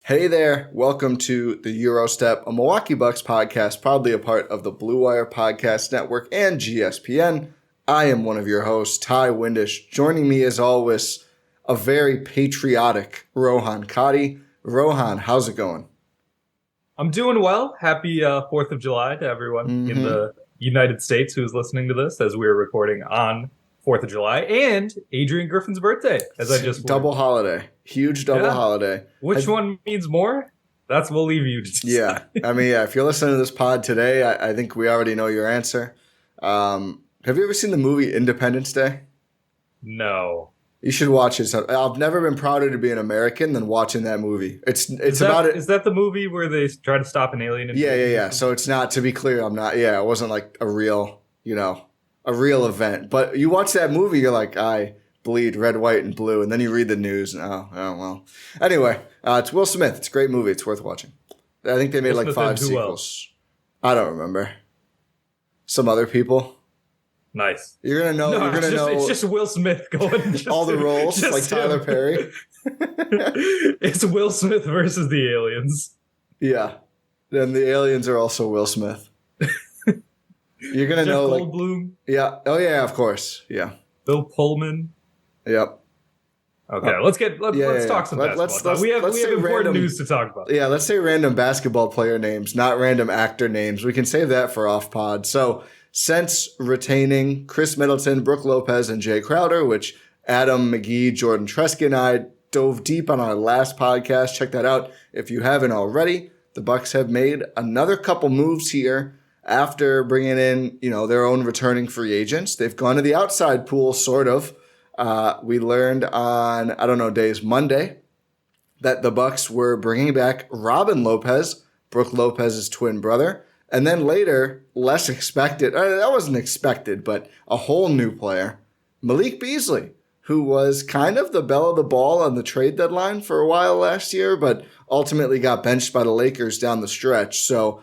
Hey there, welcome to the Eurostep, a Milwaukee Bucks podcast, proudly a part of the Blue Wire Podcast Network and GSPN. I am one of your hosts, Ty Windisch. Joining me as always, a very patriotic Rohan Katti. Rohan, how's it going? I'm doing well. Happy 4th of July to everyone in the United States who's listening to this as we're recording on 4th of July and Adrian Griffin's birthday, as I just double holiday. Huge double holiday. Which one means more? We'll leave you to decide. If you're listening to this pod today, I think we already know your answer. Have you ever seen the movie Independence Day? No. You should watch it. I've never been prouder to be an American than watching that movie. It's about it. Is that the movie where they try to stop an alien? Yeah. So it's not, to be clear, it wasn't like a real event. But you watch that movie, you're like, I bleed red, white, and blue. And then you read the news and well. Anyway, it's Will Smith. It's a great movie. It's worth watching. I think they made like 5 sequels. I don't remember. Some other people. Nice. You're gonna know. It's just Will Smith going all the roles, like Tyler Perry. It's Will Smith versus the aliens. Yeah, and the aliens are also Will Smith. You're gonna know, like Goldblum. Yeah. Oh yeah. Of course. Yeah. Bill Pullman. Yep. Okay. Let's talk some basketball. We have important news to talk about. Yeah. Let's say random basketball player names, not random actor names. We can save that for off pod. So. Since retaining Chris Middleton, Brook Lopez, and Jay Crowder, which Adam McGee, Jordan Tresky, and I dove deep on our last podcast. Check that out if you haven't already. The Bucks have made another couple moves here after bringing in, their own returning free agents. They've gone to the outside pool, sort of. We learned on, days Monday, that the Bucks were bringing back Robin Lopez, Brook Lopez's twin brother. And then later, less expected, that wasn't expected, but a whole new player, Malik Beasley, who was kind of the belle of the ball on the trade deadline for a while last year, but ultimately got benched by the Lakers down the stretch. So,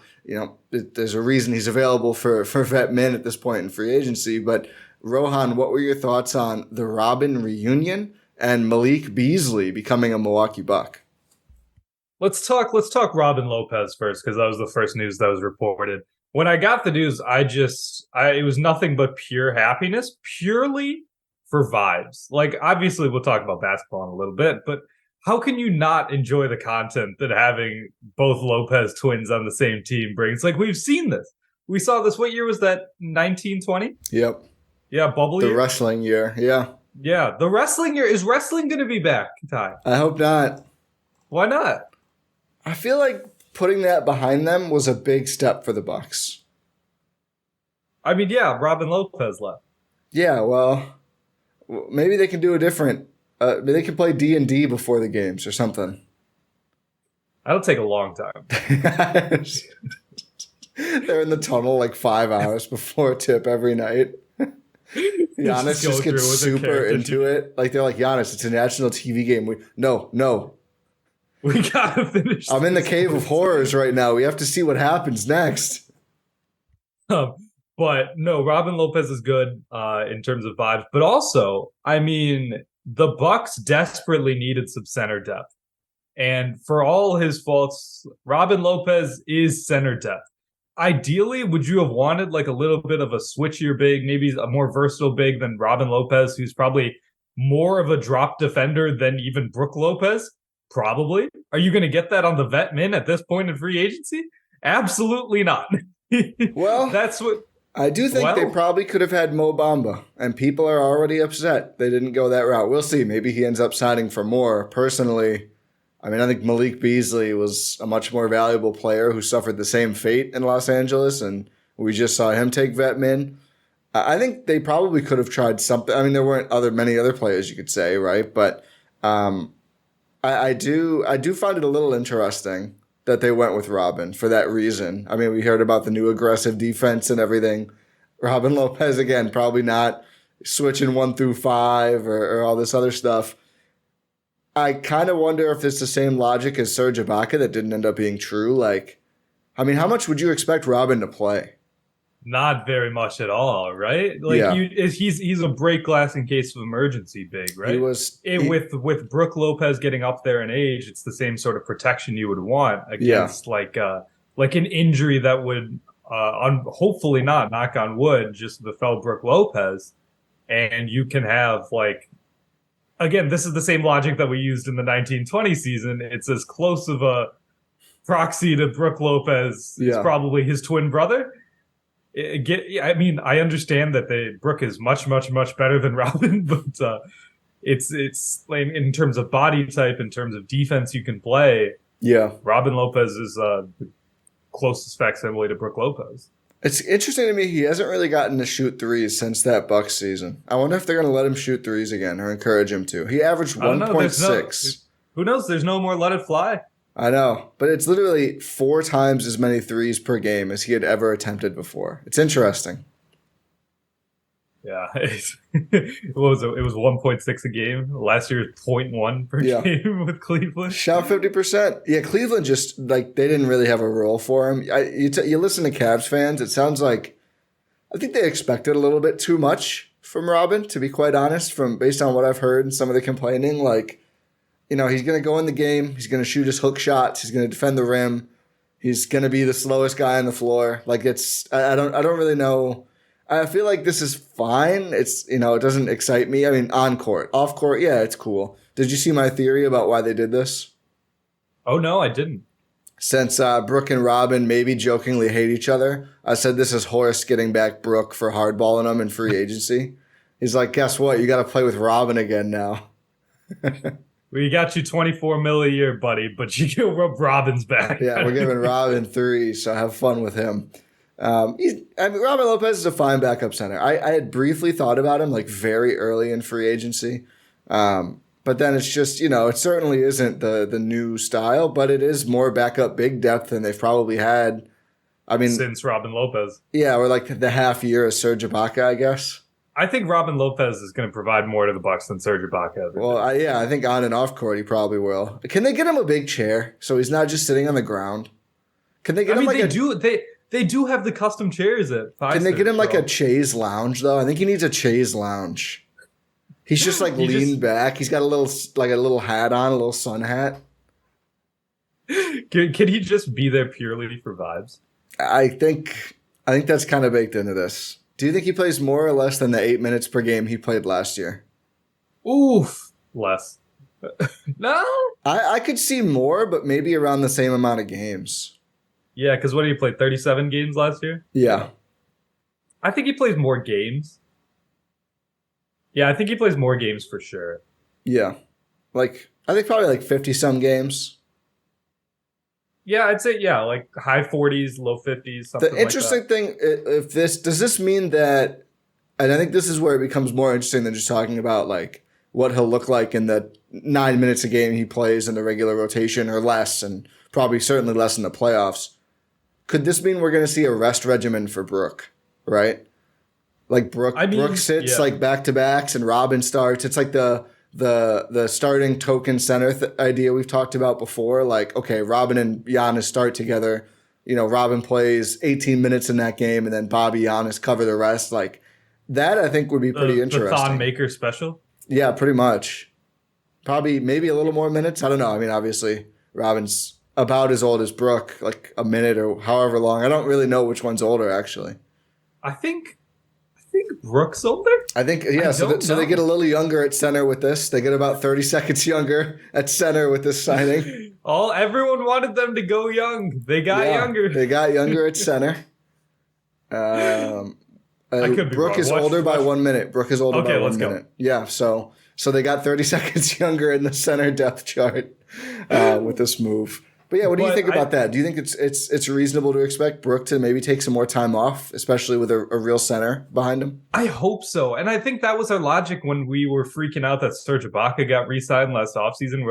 there's a reason he's available for vet min at this point in free agency. But Rohan, what were your thoughts on the Robin reunion and Malik Beasley becoming a Milwaukee Buck? Let's talk Robin Lopez first, because that was the first news that was reported. When I got the news, it was nothing but pure happiness, purely for vibes. Like, obviously, we'll talk about basketball in a little bit, but how can you not enjoy the content that having both Lopez twins on the same team brings? Like, we've seen this. We saw this. What year was that? 1920? Yep. Yeah, bubble year? The wrestling year, yeah. Yeah, the wrestling year. Is wrestling going to be back, Ty? I hope not. Why not? I feel like putting that behind them was a big step for the Bucks. I mean, yeah, Robin Lopez left. Yeah, well, maybe they can do a different. Maybe they can play D&D before the games or something. That'll take a long time. They're in the tunnel like 5 hours before tip every night. Giannis just gets super into it. Like, they're like, Giannis, it's a national TV game. No. We gotta finish. I'm in the cave of horrors right now. We have to see what happens next. But no, Robin Lopez is good in terms of vibes. But also, I mean, the Bucks desperately needed some center depth. And for all his faults, Robin Lopez is center depth. Ideally, would you have wanted like a little bit of a switchier big, maybe a more versatile big than Robin Lopez, who's probably more of a drop defender than even Brook Lopez? Probably. Are you going to get that on the vet min at this point in free agency? Absolutely not. Well, that's what I do think they probably could have had Mo Bamba, and people are already upset they didn't go that route. We'll see. Maybe he ends up signing for more. Personally, I think Malik Beasley was a much more valuable player who suffered the same fate in Los Angeles, and we just saw him take vet min. I think they probably could have tried something. There weren't many other players you could say, right? But I do find it a little interesting that they went with Robin for that reason. We heard about the new aggressive defense and everything. Robin Lopez, again, probably not switching 1 through 5 or all this other stuff. I kind of wonder if it's the same logic as Serge Ibaka that didn't end up being true. Like, how much would you expect Robin to play? Not very much at all, right? Like Yeah, he's a break glass in case of emergency, big, he right? was. With Brook Lopez getting up there in age, it's the same sort of protection you would want Yeah, against like an injury that would hopefully not, knock on wood, just befell Brook Lopez, and you can have like again, this is the same logic that we used in the 1920 season. It's as close of a proxy to Brook Lopez is yeah. probably his twin brother. I mean, I understand that Brook is much, much, much better than Robin, but it's like in terms of body type, in terms of defense you can play. Yeah. Robin Lopez is the closest facsimile to Brook Lopez. It's interesting to me. He hasn't really gotten to shoot threes since that Bucks season. I wonder if they're going to let him shoot threes again or encourage him to. He averaged I don't know. 1.6. Who knows? There's no more let it fly. I know, but it's literally 4 times as many threes per game as he had ever attempted before. It's interesting. Yeah, what was it? It was 1.6 a game. Last year was 0.1 per game with Cleveland. Shout 50%. Yeah, Cleveland just like they didn't really have a role for him. You listen to Cavs fans, it sounds like I think they expected a little bit too much from Robin, to be quite honest, from based on what I've heard and some of the complaining. Like, you know, he's going to go in the game. He's going to shoot his hook shots. He's going to defend the rim. He's going to be the slowest guy on the floor. Like I don't really know. I feel like this is fine. It's, you know, it doesn't excite me. I mean, on court, off court. Yeah, it's cool. Did you see my theory about why they did this? Oh, no, I didn't. Since Brook and Robin maybe jokingly hate each other, I said this is Horace getting back Brook for hardballing him in free agency. He's like, guess what? You got to play with Robin again now. We got you 24 mil a year, buddy, but you can rub Robin's back. Yeah, we're giving Robin 3, so have fun with him. Robin Lopez is a fine backup center. I had briefly thought about him like very early in free agency. But then it's just, you know, it certainly isn't the new style, but it is more backup big depth than they've probably had. I mean, since Robin Lopez. Yeah, or like the half year of Serge Ibaka, I guess. I think Robin Lopez is going to provide more to the Bucks than Serge Ibaka. Well, I think on and off court he probably will. Can they get him a big chair so he's not just sitting on the ground? Can they get him They do have the custom chairs at Five. Can they get him like a chaise lounge though? I think he needs a chaise lounge. He's just like leaned back. He's got a little hat on, a little sun hat. Can he just be there purely for vibes? I think that's kind of baked into this. Do you think he plays more or less than the 8 minutes per game he played last year? Oof, less. No, I could see more, but maybe around the same amount of games. Yeah, because what did he play? 37 games last year? Yeah. I think he plays more games. Yeah, I think he plays more games for sure. Yeah. I think probably like 50-some games. Yeah, I'd say, yeah, like high 40s, low 50s, something like that. The interesting thing, does this mean that, and I think this is where it becomes more interesting than just talking about like what he'll look like in the 9 minutes a game he plays in the regular rotation or less, and probably certainly less in the playoffs. Could this mean we're going to see a rest regimen for Brook, right? Like Brook sits like back-to-backs and Robin starts. It's like the starting token center idea we've talked about before. Like, okay, Robin and Giannis start together. You know, Robin plays 18 minutes in that game and then Bobby Giannis cover the rest. Like that I think would be pretty interesting. The Thon Maker special? Yeah, pretty much. Probably maybe a little more minutes. I don't know. I mean, obviously Robin's about as old as Brook, like a minute or however long. I don't really know which one's older, actually. I think Brook's older. I think, yeah. So they get a little younger at center with this. They get about 30 seconds younger at center with this signing. Everyone wanted them to go young. They got younger. They got younger at center. Brook is older by 1 minute. Brook is older by 1 minute. Yeah. So they got 30 seconds younger in the center depth chart with this move. But yeah, what do you think about that? Do you think it's reasonable to expect Brook to maybe take some more time off, especially with a real center behind him? I hope so. And I think that was our logic when we were freaking out that Serge Ibaka got re-signed last offseason.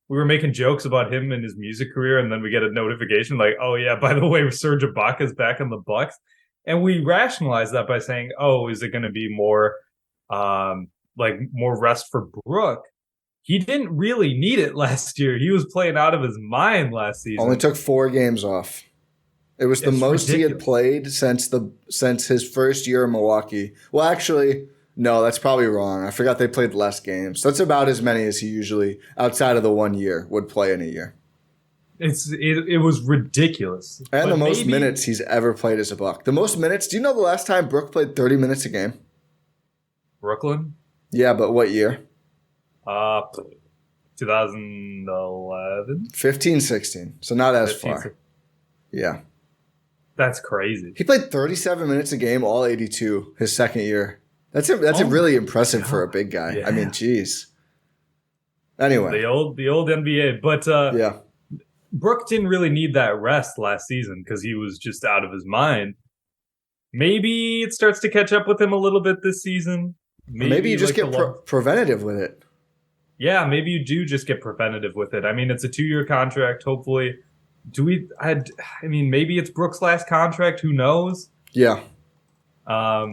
We were making jokes about him and his music career, and then we get a notification like, oh yeah, by the way, Serge Ibaka's back in the Bucks. And we rationalized that by saying, oh, is it going to be more more rest for Brook? He didn't really need it last year. He was playing out of his mind last season. Only took 4 games off. It was the most ridiculous. he had played since his first year in Milwaukee. Well, actually, no, that's probably wrong. I forgot they played less games. That's about as many as he usually, outside of the 1 year, would play in a year. It was ridiculous. And the most minutes he's ever played as a Buck. The most minutes. Do you know the last time Brook played 30 minutes a game? Brooklyn? Yeah, but what year? 2011? 15-16. So not as far. Yeah. That's crazy. He played 37 minutes a game, all 82, his second year. That's really impressive for a big guy. Yeah. I mean, geez. Anyway. The old NBA. But yeah. Brook didn't really need that rest last season because he was just out of his mind. Maybe it starts to catch up with him a little bit this season. Maybe you just get preventative with it. Yeah, maybe you do just get preventative with it. I mean, it's a 2-year contract, hopefully. Maybe it's Brook's last contract. Who knows? Yeah. But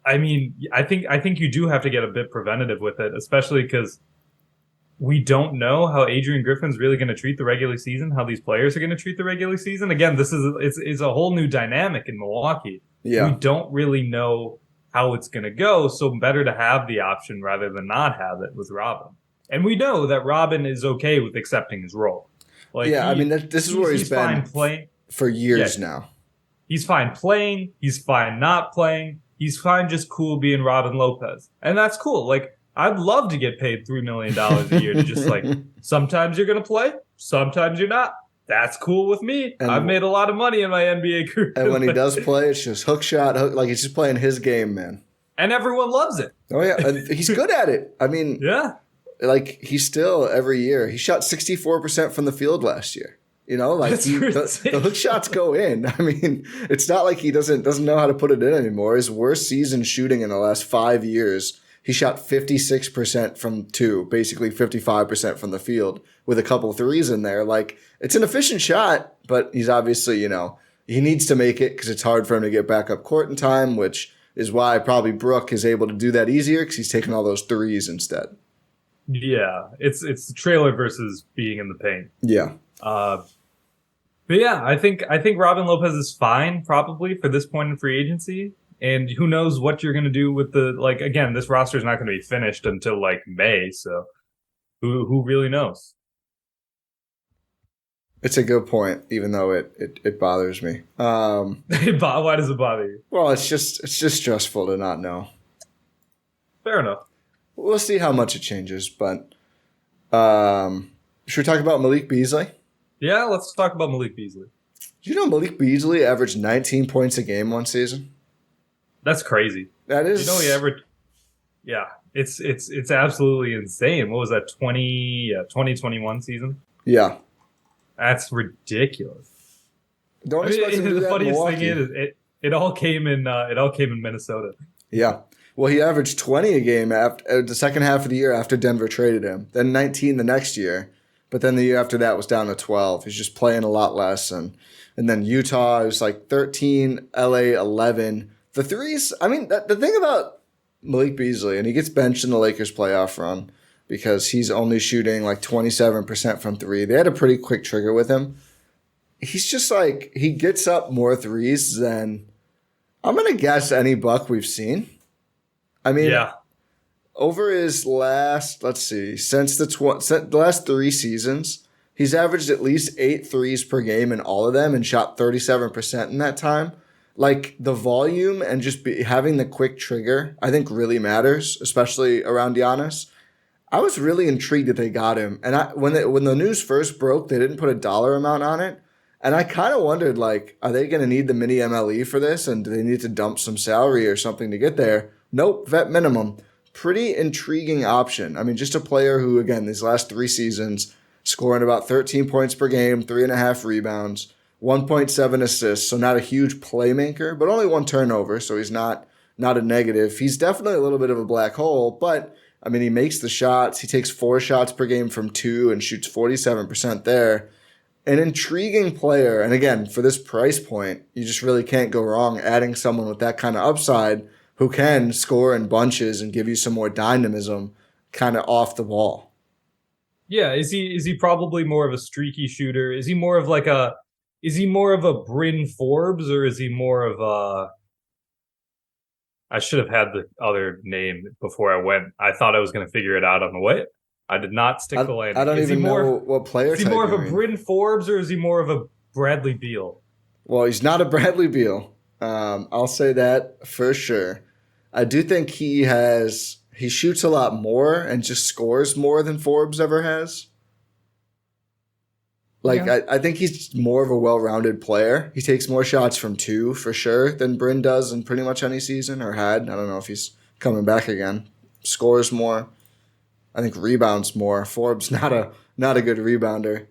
I mean, I think you do have to get a bit preventative with it, especially because we don't know how Adrian Griffin's really going to treat the regular season, how these players are going to treat the regular season. Again, it's a whole new dynamic in Milwaukee. Yeah. We don't really know how it's going to go, so better to have the option rather than not have it with Robin. And we know that Robin is okay with accepting his role. This is where he's been playing for years now. He's fine playing. He's fine not playing. He's fine just cool being Robin Lopez. And that's cool. Like, I'd love to get paid $3 million a year to just sometimes you're going to play, sometimes you're not. That's cool with me. And I've made a lot of money in my NBA career. And when he does play, it's just hook shot, he's just playing his game, man. And everyone loves it. Oh, yeah. And he's good at it. I mean, yeah. He's still every year. He shot 64% from the field last year. The hook shots go in. I mean, it's not like he doesn't know how to put it in anymore. His worst season shooting in the last 5 years, he shot 56% from two, basically 55% from the field with a couple of threes in there. It's an efficient shot, but he's obviously, he needs to make it because it's hard for him to get back up court in time, which is why probably Brook is able to do that easier because he's taking all those threes instead. Yeah, it's the trailer versus being in the paint. Yeah. But yeah, I think Robin Lopez is fine probably for this point in free agency. And who knows what you're going to do with again, this roster is not going to be finished until May. So who really knows? It's a good point, even though it bothers me. Why does it bother you? Well, it's just stressful to not know. Fair enough. We'll see how much it changes, but should we talk about Malik Beasley? Yeah, let's talk about Malik Beasley. Do you know Malik Beasley averaged 19 points a game one season? That's crazy. That is. He averaged. Yeah, it's absolutely insane. What was that? 2021 season? Yeah, that's ridiculous. Don't expect him to do that. The funniest thing is it all came in Minnesota. Yeah. Well, he averaged 20 a game after the second half of the year after Denver traded him. Then 19 the next year. But then the year after that was down to 12. He's just playing a lot less. And then Utah is 13, LA 11. The threes, I mean, the thing about Malik Beasley, and he gets benched in the Lakers playoff run because he's only shooting 27% from three. They had a pretty quick trigger with him. He's just he gets up more threes than, I'm going to guess, any Buck we've seen. I mean, yeah. Over his last, since the last 3 seasons, he's averaged at least 8 threes per game in all of them and shot 37% in that time. The volume and just having the quick trigger, I think really matters, especially around Giannis. I was really intrigued that they got him. And when the news first broke, they didn't put a dollar amount on it. And I kind of wondered, are they going to need the mini MLE for this? And do they need to dump some salary or something to get there? Nope, vet minimum. Pretty intriguing option. I mean, just a player who, again, these last 3 seasons, scoring about 13 points per game, 3.5 rebounds, 1.7 assists. So not a huge playmaker, but only 1 turnover. So he's not a negative. He's definitely a little bit of a black hole, but I mean, he makes the shots. He takes 4 shots per game from 2 and shoots 47% there. An intriguing player. And again, for this price point, you just really can't go wrong adding someone with that kind of upside who can score in bunches and give you some more dynamism kind of off the ball. Yeah, is he probably more of a streaky shooter? Is he more of Is he more of a Bryn Forbes or is he more of a? I should have had the other name before I went. I thought I was going to figure it out on the way. I did not stick the landing. I don't even know what player. Is he more of a Bryn Forbes or is he more of a Bradley Beal? Well, he's not a Bradley Beal. I'll say that for sure. I do think he shoots a lot more and just scores more than Forbes ever has. Like, yeah. I think he's more of a well-rounded player. He takes more shots from two, for sure, than Bryn does in pretty much any season, or had. I don't know if he's coming back again. Scores more. I think rebounds more. Forbes, not a good rebounder.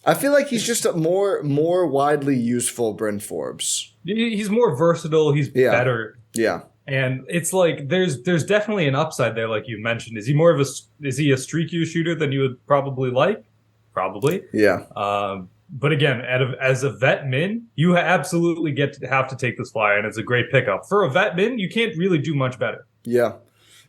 I feel like he's just a more widely useful Bryn Forbes. He's more versatile. He's better. Yeah. And it's like there's definitely an upside there, like you mentioned. Is he a streakier shooter than you would probably like? Probably. Yeah. But again, as a vet min, you absolutely have to take this flyer, and it's a great pickup. For a vet min, you can't really do much better. Yeah.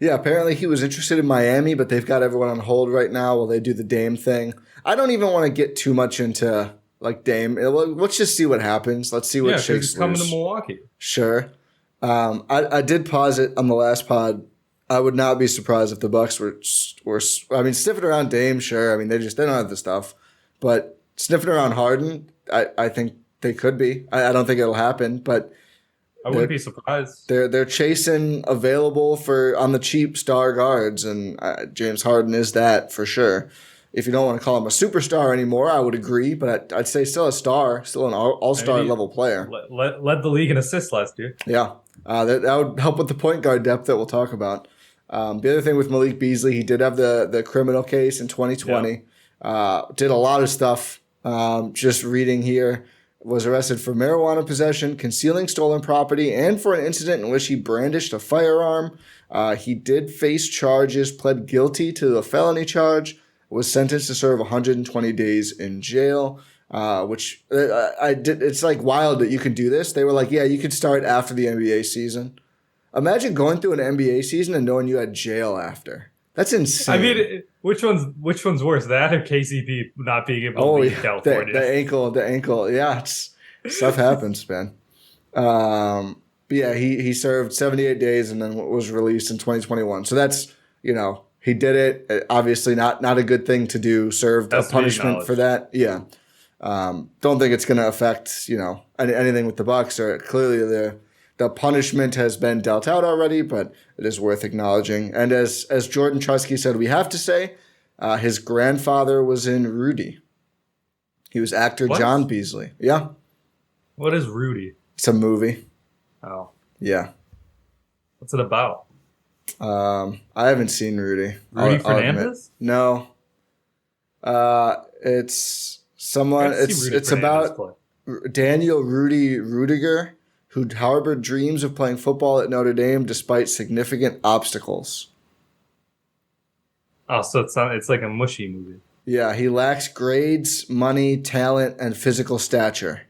Yeah, apparently he was interested in Miami, but they've got everyone on hold right now while they do the Dame thing. I don't even want to get too much into like Dame. Let's just see what happens. Let's see what shakes he's coming to Milwaukee. Sure. I did pause it on the last pod. I would not be surprised if the Bucks were sniffing around Dame, sure. I mean, they don't have the stuff. But sniffing around Harden, I think they could be. I don't think it'll happen, but I wouldn't be surprised. They're chasing available on the cheap star guards, and James Harden is that for sure. If you don't want to call him a superstar anymore, I would agree, but I'd say still a star, still an all-star level player. Led the league in assists last year. Yeah, that would help with the point guard depth that we'll talk about. The other thing with Malik Beasley, he did have the criminal case in 2020. Yeah. Did a lot of stuff. Just reading here, was arrested for marijuana possession, concealing stolen property, and for an incident in which he brandished a firearm. He did face charges, pled guilty to a felony charge, was sentenced to serve 120 days in jail, which it's like wild that you can do this. They were like, yeah, you could start after the NBA season. Imagine going through an NBA season and knowing you had jail after. That's insane. I mean, which one's worse, that or KCP not being able to leave California? The ankle. Yeah, stuff happens, man. But yeah, he served 78 days and then was released in 2021. So that's, he did it. Obviously not a good thing to do. Served a punishment for that. Yeah. Don't think it's going to affect, anything with the Bucks. Or clearly the punishment has been dealt out already, but it is worth acknowledging. And as Jordan Trusky said, we have to say his grandfather was in Rudy. He was actor John Beasley. Yeah. What is Rudy? It's a movie. Oh. Yeah. What's it about? I haven't seen Rudy. Rudy Fernandez? No. It's someone. It's about Daniel Rudy Rudiger, who harbored dreams of playing football at Notre Dame despite significant obstacles. Oh, so it's like a mushy movie. Yeah, he lacks grades, money, talent, and physical stature.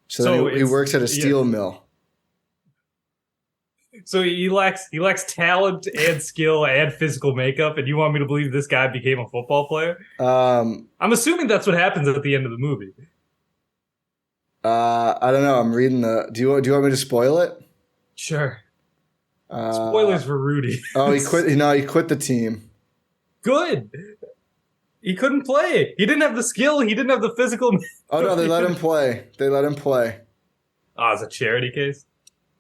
So he works at a steel mill. So he lacks talent and skill and physical makeup, and you want me to believe this guy became a football player? I'm assuming that's what happens at the end of the movie. I don't know. I'm reading do you want me to spoil it? Sure. Spoilers for Rudy. Oh, he quit. He quit the team. Good. He couldn't play. He didn't have the skill. He didn't have the physical. Oh no, they let him play. Oh, it's a charity case.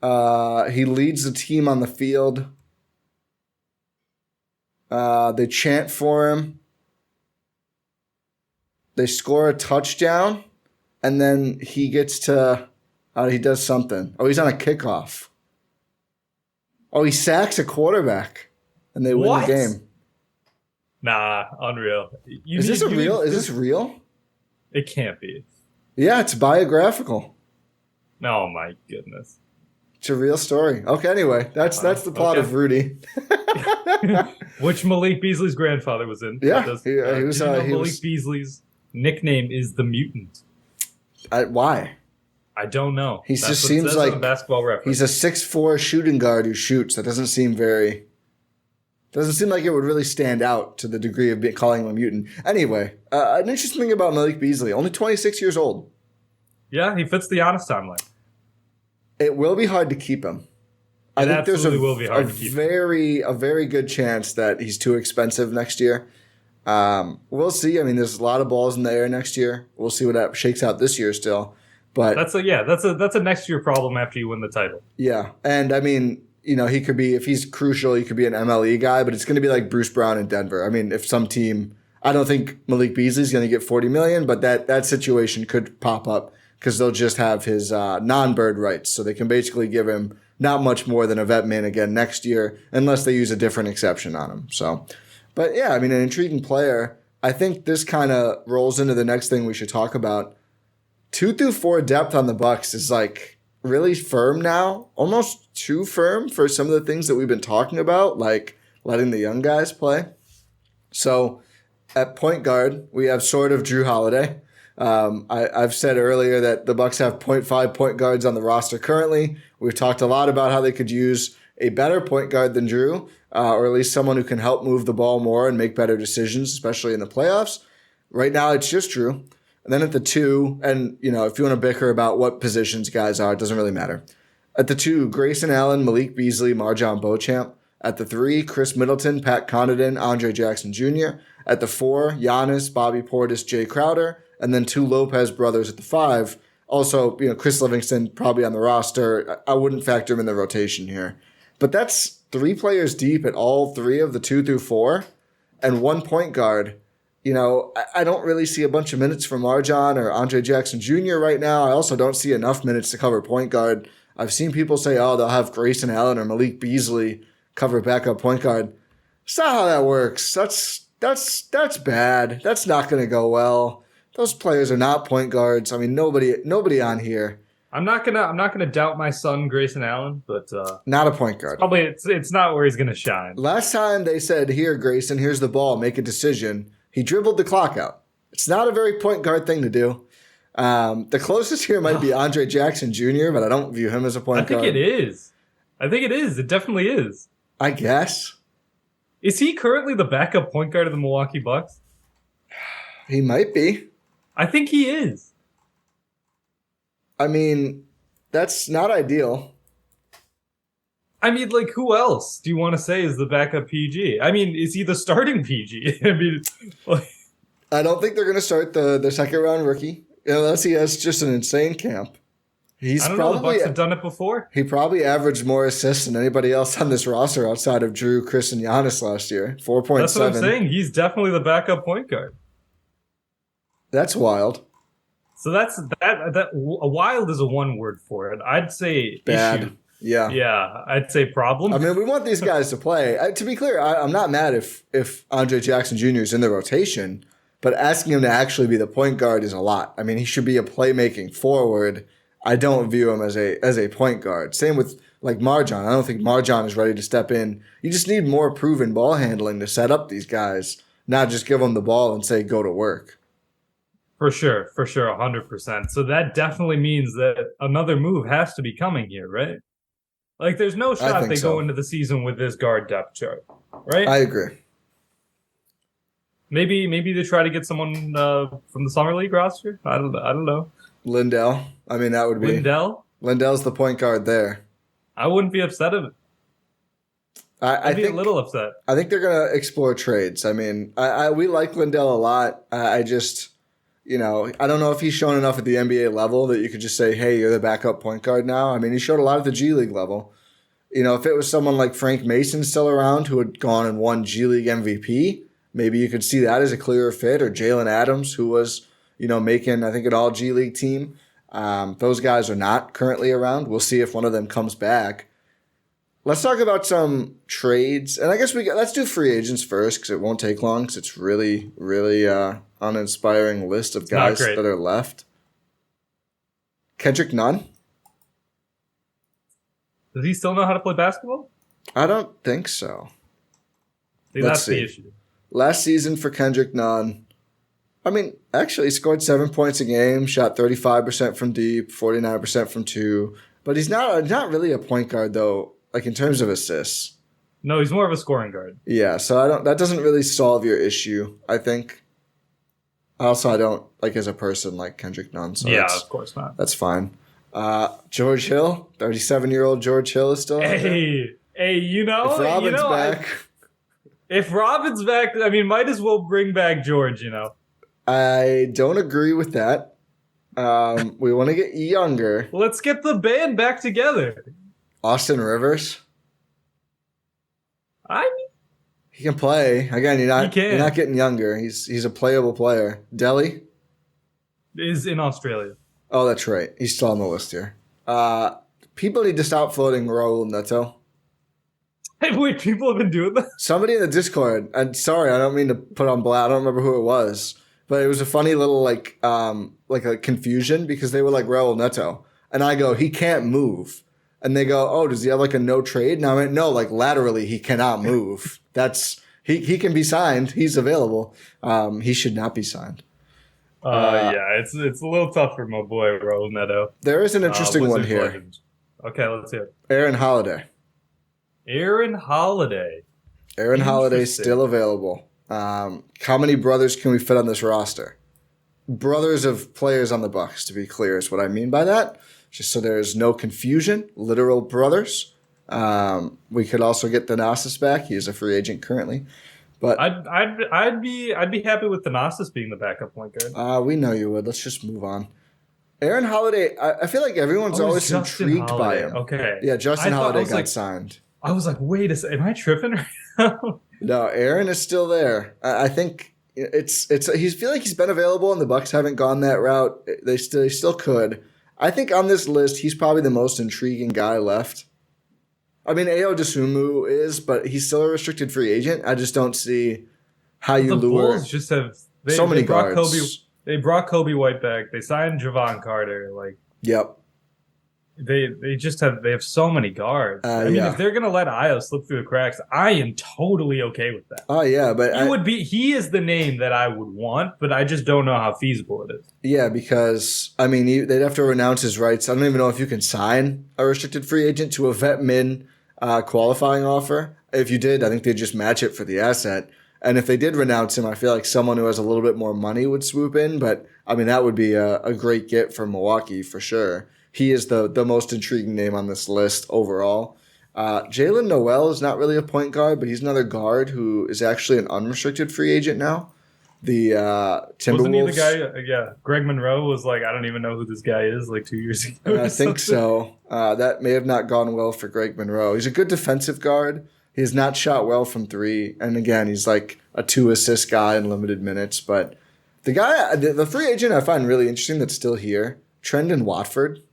He leads the team on the field. They chant for him. They score a touchdown, and then he gets to. He does something. Oh, he's on a kickoff. Oh, he sacks a quarterback, and they win the game. Nah, unreal. Is this real? It can't be. Yeah, it's biographical. Oh my goodness. It's a real story. Okay, anyway, that's the plot of Rudy. Which Malik Beasley's grandfather was in. Yeah, he was. Malik Beasley's nickname is the Mutant. Why? I don't know. He just seems like Basketball Reference. He's a 6'4" shooting guard who shoots. That doesn't seem very Doesn't seem like it would really stand out to the degree of calling him a mutant. Anyway, an interesting thing about Malik Beasley, only 26 years old. Yeah, he fits the honest timeline. It will be hard to keep him. I think there's a very good chance that he's too expensive next year. We'll see. I mean, there's a lot of balls in the air next year. We'll see what that shakes out this year still. But that's a next year problem after you win the title. Yeah, and I mean, he could be, if he's crucial, he could be an MLE guy, but it's going to be like Bruce Brown in Denver. I mean, if some team, I don't think Malik Beasley's going to get $40 million, but that situation could pop up because they'll just have his non-bird rights. So they can basically give him not much more than a vet min again next year, unless they use a different exception on him. So, but yeah, I mean, an intriguing player. I think this kind of rolls into the next thing we should talk about. 2 through 4 depth on the Bucks is like really firm now, almost too firm for some of the things that we've been talking about, like letting the young guys play. So at point guard, we have sort of Drew Holiday. I've said earlier that the Bucks have 0.5 point guards on the roster currently. We've talked a lot about how they could use a better point guard than Drew, or at least someone who can help move the ball more and make better decisions, especially in the playoffs. Right now, it's just Drew. And then at the 2, and if you want to bicker about what positions guys are, it doesn't really matter. At the 2, Grayson Allen, Malik Beasley, Marjon Beauchamp. At the 3, Chris Middleton, Pat Connaughton, Andre Jackson Jr. At the 4, Giannis, Bobby Portis, Jay Crowder. And then 2 Lopez brothers at the 5. Also, Chris Livingston probably on the roster. I wouldn't factor him in the rotation here. But that's 3 players deep at all 3 of the 2 through 4. And 1 point guard. I don't really see a bunch of minutes from Marjon or Andre Jackson Jr. right now. I also don't see enough minutes to cover point guard. I've seen people say, they'll have Grayson Allen or Malik Beasley cover backup point guard. That's not how that works. That's bad. That's not going to go well. Those players are not point guards. I mean, nobody on here. I'm not gonna doubt my son Grayson Allen, but not a point guard. It's not where he's gonna shine. Last time they said, "Here, Grayson, here's the ball. Make a decision." He dribbled the clock out. It's not a very point guard thing to do. The closest here might be Andre Jackson Jr., but I don't view him as a point guard. I think it is. It definitely is. I guess. Is he currently the backup point guard of the Milwaukee Bucks? He might be. I think he is. I mean, that's not ideal. I mean, like, who else do you want to say is the backup PG? I mean, is he the starting PG? I mean, I don't think they're going to start the second round rookie unless he has just an insane camp. I don't know. The Bucks have done it before. He probably averaged more assists than anybody else on this roster outside of Drew, Chris, and Giannis last year. 4.7. That's what I'm saying. He's definitely the backup point guard. That's wild. So that wild is a one word for it. I'd say bad. Issue. Yeah, I'd say problem. I mean, we want these guys to play. To be clear, I'm not mad if Andre Jackson Jr. is in the rotation, but asking him to actually be the point guard is a lot. I mean, he should be a playmaking forward. I don't view him as a point guard. Same with like Marjon. I don't think Marjon is ready to step in. You just need more proven ball handling to set up these guys, not just give them the ball and say go to work. For sure, 100%. So that definitely means that another move has to be coming here, right? Like, there's no shot they go into the season with this guard depth chart, right? I agree. Maybe they try to get someone from the summer league roster. I don't know. Lindell. I mean, that would be Lindell. Lindell's the point guard there. I wouldn't be upset of it. I'd be a little upset. I think they're gonna explore trades. I mean, we like Lindell a lot. I just, I don't know if he's shown enough at the NBA level that you could just say, hey, you're the backup point guard now. I mean, he showed a lot at the G League level. If it was someone like Frank Mason still around who had gone and won G League MVP, maybe you could see that as a clearer fit, or Jalen Adams, who was, making, I think, an all G League team. Those guys are not currently around. We'll see if one of them comes back. Let's talk about some trades. And I guess let's do free agents first because it won't take long because it's really, really uninspiring list of guys that are left. Kendrick Nunn? Does he still know how to play basketball? I don't think so. That's the issue. Last season for Kendrick Nunn, I mean, actually he scored 7 points a game, shot 35% from deep, 49% from 2. But he's not really a point guard, though, like in terms of assists. No, he's more of a scoring guard. Yeah, so that doesn't really solve your issue, I think. Also, I don't like as a person like Kendrick Nunn, so Yeah, of course not. That's fine. George Hill, 37-year-old George Hill is still out there. Hey, If Robin's back. If Robin's back, I mean, might as well bring back George, I don't agree with that. We want to get younger. Let's get the band back together. Austin Rivers. I mean, he can play. Again, you're not getting younger. He's a playable player. Delhi is in Australia. Oh, that's right. He's still on the list here. People need to stop floating Raul Neto. Hey, wait, people have been doing that? Somebody in the Discord, and sorry, I don't mean to put on blast. I don't remember who it was, but it was a funny little like a confusion because they were like Raul Neto, and I go, he can't move, and they go, oh, does he have like a no trade? And I went, no, like laterally he cannot move. That's he can be signed. He's available. He should not be signed. Yeah, it's a little tough for my boy Raul Neto. There is an interesting one here. Legend. Okay, let's hear it. Aaron Holiday. Aaron Holiday Still available. How many brothers can we fit on this roster? Brothers of players on the Bucks, to be clear, is what I mean by that. Just so there's no confusion. Literal brothers. We could also get Thanasis back. He is a free agent currently. But I'd be happy with Thanasis being the backup point guard. We know you would. Let's just move on. Aaron Holiday, I feel like everyone's always intrigued by him. Okay. Yeah, Justin Holiday got signed. I was like, wait a second, am I tripping right now? No, Aaron is still there. I think he feel like he's been available and the Bucks haven't gone that route. They still could. I think on this list, he's probably the most intriguing guy left. I mean, Ayo Dosunmu is, but he's still a restricted free agent. I just don't see how you lure. The Bulls just have so many guards. They brought Kobe White back. They signed Javon Carter. Yep. They have so many guards. I mean, if they're gonna let Ayo slip through the cracks, I am totally okay with that. Oh yeah, but he is the name that I would want, but I just don't know how feasible it is. Yeah, because I mean, they'd have to renounce his rights. I don't even know if you can sign a restricted free agent to a vet min qualifying offer. If you did, I think they'd just match it for the asset. And if they did renounce him, I feel like someone who has a little bit more money would swoop in. But I mean, that would be a great get for Milwaukee for sure. He is the most intriguing name on this list overall. Jalen Noel is not really a point guard, but he's another guard who is actually an unrestricted free agent now. The Timberwolves. Wasn't he the guy? Yeah, Greg Monroe was like, I don't even know who this guy is, like 2 years ago. I think so. That may have not gone well for Greg Monroe. He's a good defensive guard. He has not shot well from three. And again, he's like a 2-assist guy in limited minutes. But the free agent I find really interesting that's still here, Trendon Watford.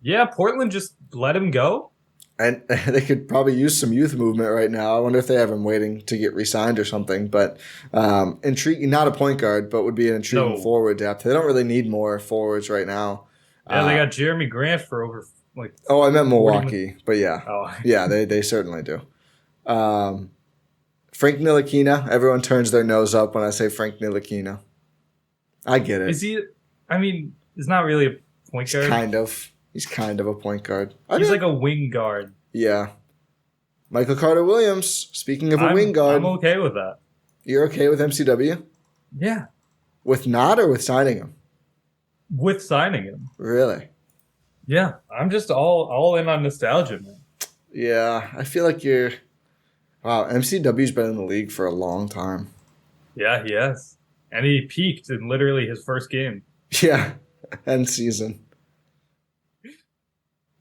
Yeah, Portland just let him go. And they could probably use some youth movement right now. I wonder if they have him waiting to get re-signed or something. But intriguing, not a point guard, but would be an intriguing forward depth. They don't really need more forwards right now. Yeah, they got Jeremy Grant for over like. Oh, I meant Milwaukee, but yeah, oh. Yeah, they certainly do. Frank Ntilikina. Everyone turns their nose up when I say Frank Ntilikina. I get it. Is he? I mean, he's not really a point guard. He's kind of a point guard. He's like a wing guard. Yeah. Michael Carter-Williams, speaking of a wing guard. I'm okay with that. You're okay with MCW? Yeah. With not or with signing him? With signing him. Really? Yeah. I'm just all in on nostalgia, man. Yeah. I feel like wow, MCW's been in the league for a long time. Yeah, he has. And he peaked in literally his first game. Yeah. End season.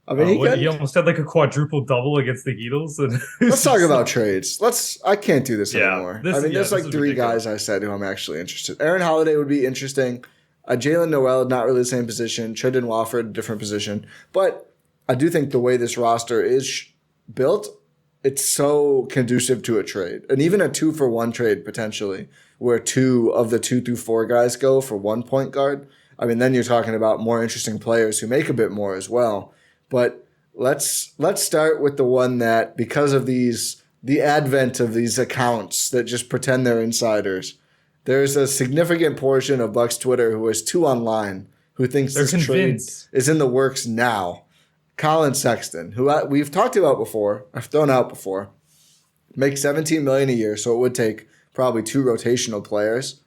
I mean, he almost had like a quadruple double against the Heatles. And let's talk about trades. I can't do this anymore. There's like three ridiculous. guys I said who I'm actually interested. Aaron Holiday would be interesting. Jalen Noel, not really the same position. Trendon Watford, different position. But I do think the way this roster is built, it's so conducive to a trade. And even a 2-for-1 trade potentially, where 2 of the 2 through 4 guys go for 1 point guard. I mean, then you're talking about more interesting players who make a bit more as well. But let's start with the one that, because of the advent of these accounts that just pretend they're insiders, there's a significant portion of Bucks Twitter who is too online, who thinks this trade is in the works now. Collin Sexton, who we've talked about before, I've thrown out before. Makes $17 million a year, so it would take probably 2 rotational players,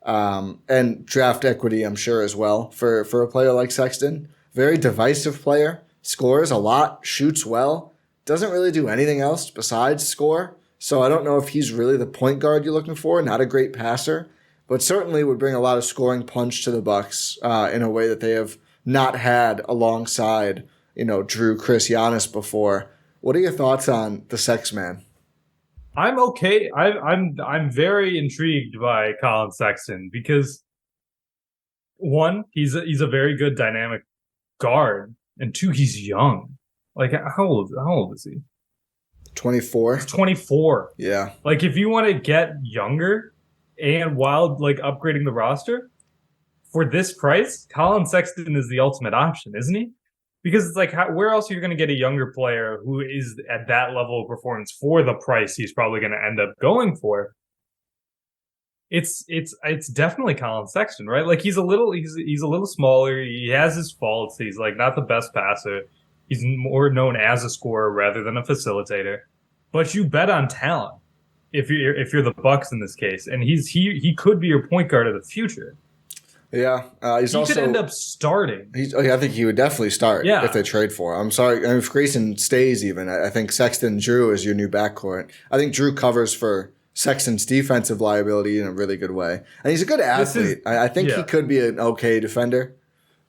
and draft equity, I'm sure, as well for a player like Sexton. Very divisive player, scores a lot, shoots well, doesn't really do anything else besides score. So I don't know if he's really the point guard you're looking for. Not a great passer, but certainly would bring a lot of scoring punch to the Bucks in a way that they have not had alongside, Drew, Chris, Giannis before. What are your thoughts on the Sex Man? I'm okay. I'm very intrigued by Collin Sexton because one, he's a very good dynamic guard, and two, he's young. Like how old is he? 24. He's 24. Yeah. Like if you want to get younger and while like upgrading the roster for this price, Collin Sexton is the ultimate option, isn't he? Because it's like, where else are you going to get a younger player who is at that level of performance for the price he's probably going to end up going for? It's definitely Collin Sexton, right? Like he's a little smaller. He has his faults. He's like not the best passer. He's more known as a scorer rather than a facilitator. But you bet on talent if you're the Bucks in this case, and he could be your point guard of the future. Yeah, he could end up starting. I think he would definitely start if they trade for him. I'm sorry, if Grayson stays even, I think Sexton Drew is your new backcourt. I think Drew covers for Sexton's defensive liability in a really good way. And he's a good athlete. I think he could be an okay defender.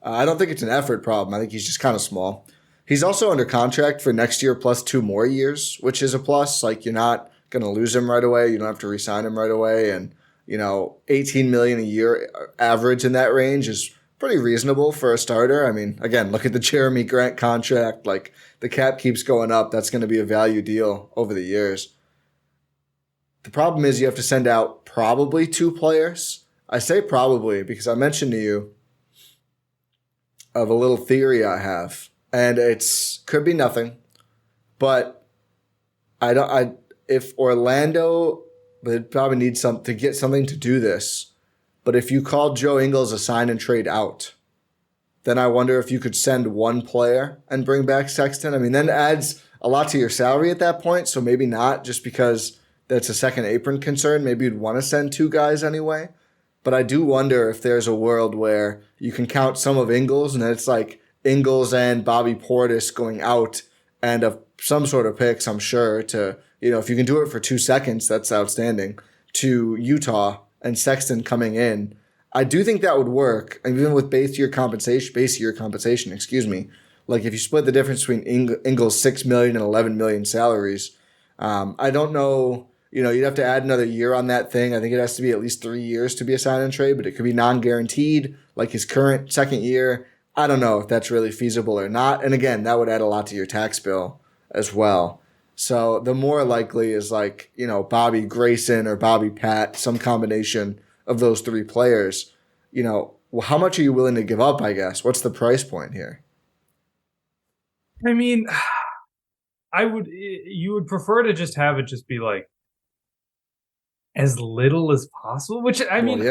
I don't think it's an effort problem. I think he's just kind of small. He's also under contract for next year plus 2 more years, which is a plus. Like, you're not going to lose him right away. You don't have to re-sign him right away. And, $18 million a year average in that range is pretty reasonable for a starter. I mean, again, look at the Jeremy Grant contract. Like, the cap keeps going up. That's going to be a value deal over the years. The problem is you have to send out probably 2 players. I say probably because I mentioned to you of a little theory I have. And could be nothing, but if Orlando, they'd probably need to get something to do this. But if you called Joe Ingles a sign and trade out, then I wonder if you could send 1 player and bring back Sexton. I mean, then it adds a lot to your salary at that point. So maybe not, just because that's a second apron concern. Maybe you'd want to send 2 guys anyway. But I do wonder if there's a world where you can count some of Ingles and then it's like Ingles and Bobby Portis going out and some sort of picks, I'm sure, to, if you can do it for 2 seconds, that's outstanding, to Utah and Sexton coming in. I do think that would work, even with base year compensation, Like if you split the difference between Ingles' $6 million and $11 million salaries, I don't know, you'd have to add another year on that thing. I think it has to be at least 3 years to be a sign and trade, but it could be non-guaranteed, like his current second year. I don't know if that's really feasible or not. And again, that would add a lot to your tax bill as well. So the more likely is like, Bobby Grayson or Bobby Pat, some combination of those 3 players. How much are you willing to give up, I guess? What's the price point here? I mean, you would prefer to just have it just be like as little as possible, which obviously.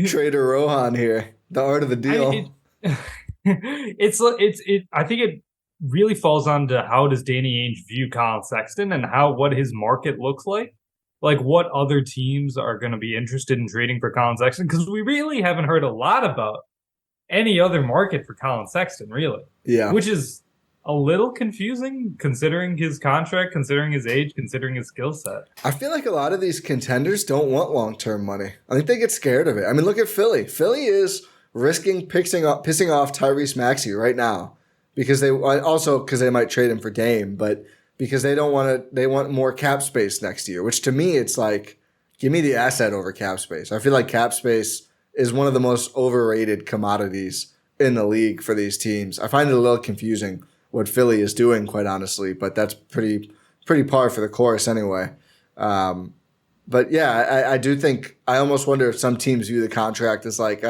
Trader Rohan here. The art of the deal. I think it really falls on to how does Danny Ainge view Collin Sexton and what his market looks like. Like what other teams are going to be interested in trading for Collin Sexton? Because we really haven't heard a lot about any other market for Collin Sexton, really. Yeah. Which is a little confusing considering his contract, considering his age, considering his skill set. I feel like a lot of these contenders don't want long-term money. I think they get scared of it. I mean, look at Philly. Philly is risking pissing off Tyrese Maxey right now because they might trade him for Dame, but because they want more cap space next year, which to me, it's like, give me the asset over cap space. I feel like cap space is one of the most overrated commodities in the league for these teams. I find it a little confusing what Philly is doing, quite honestly, but that's pretty par for the course anyway. But yeah, I do think, I almost wonder if some teams view the contract as like,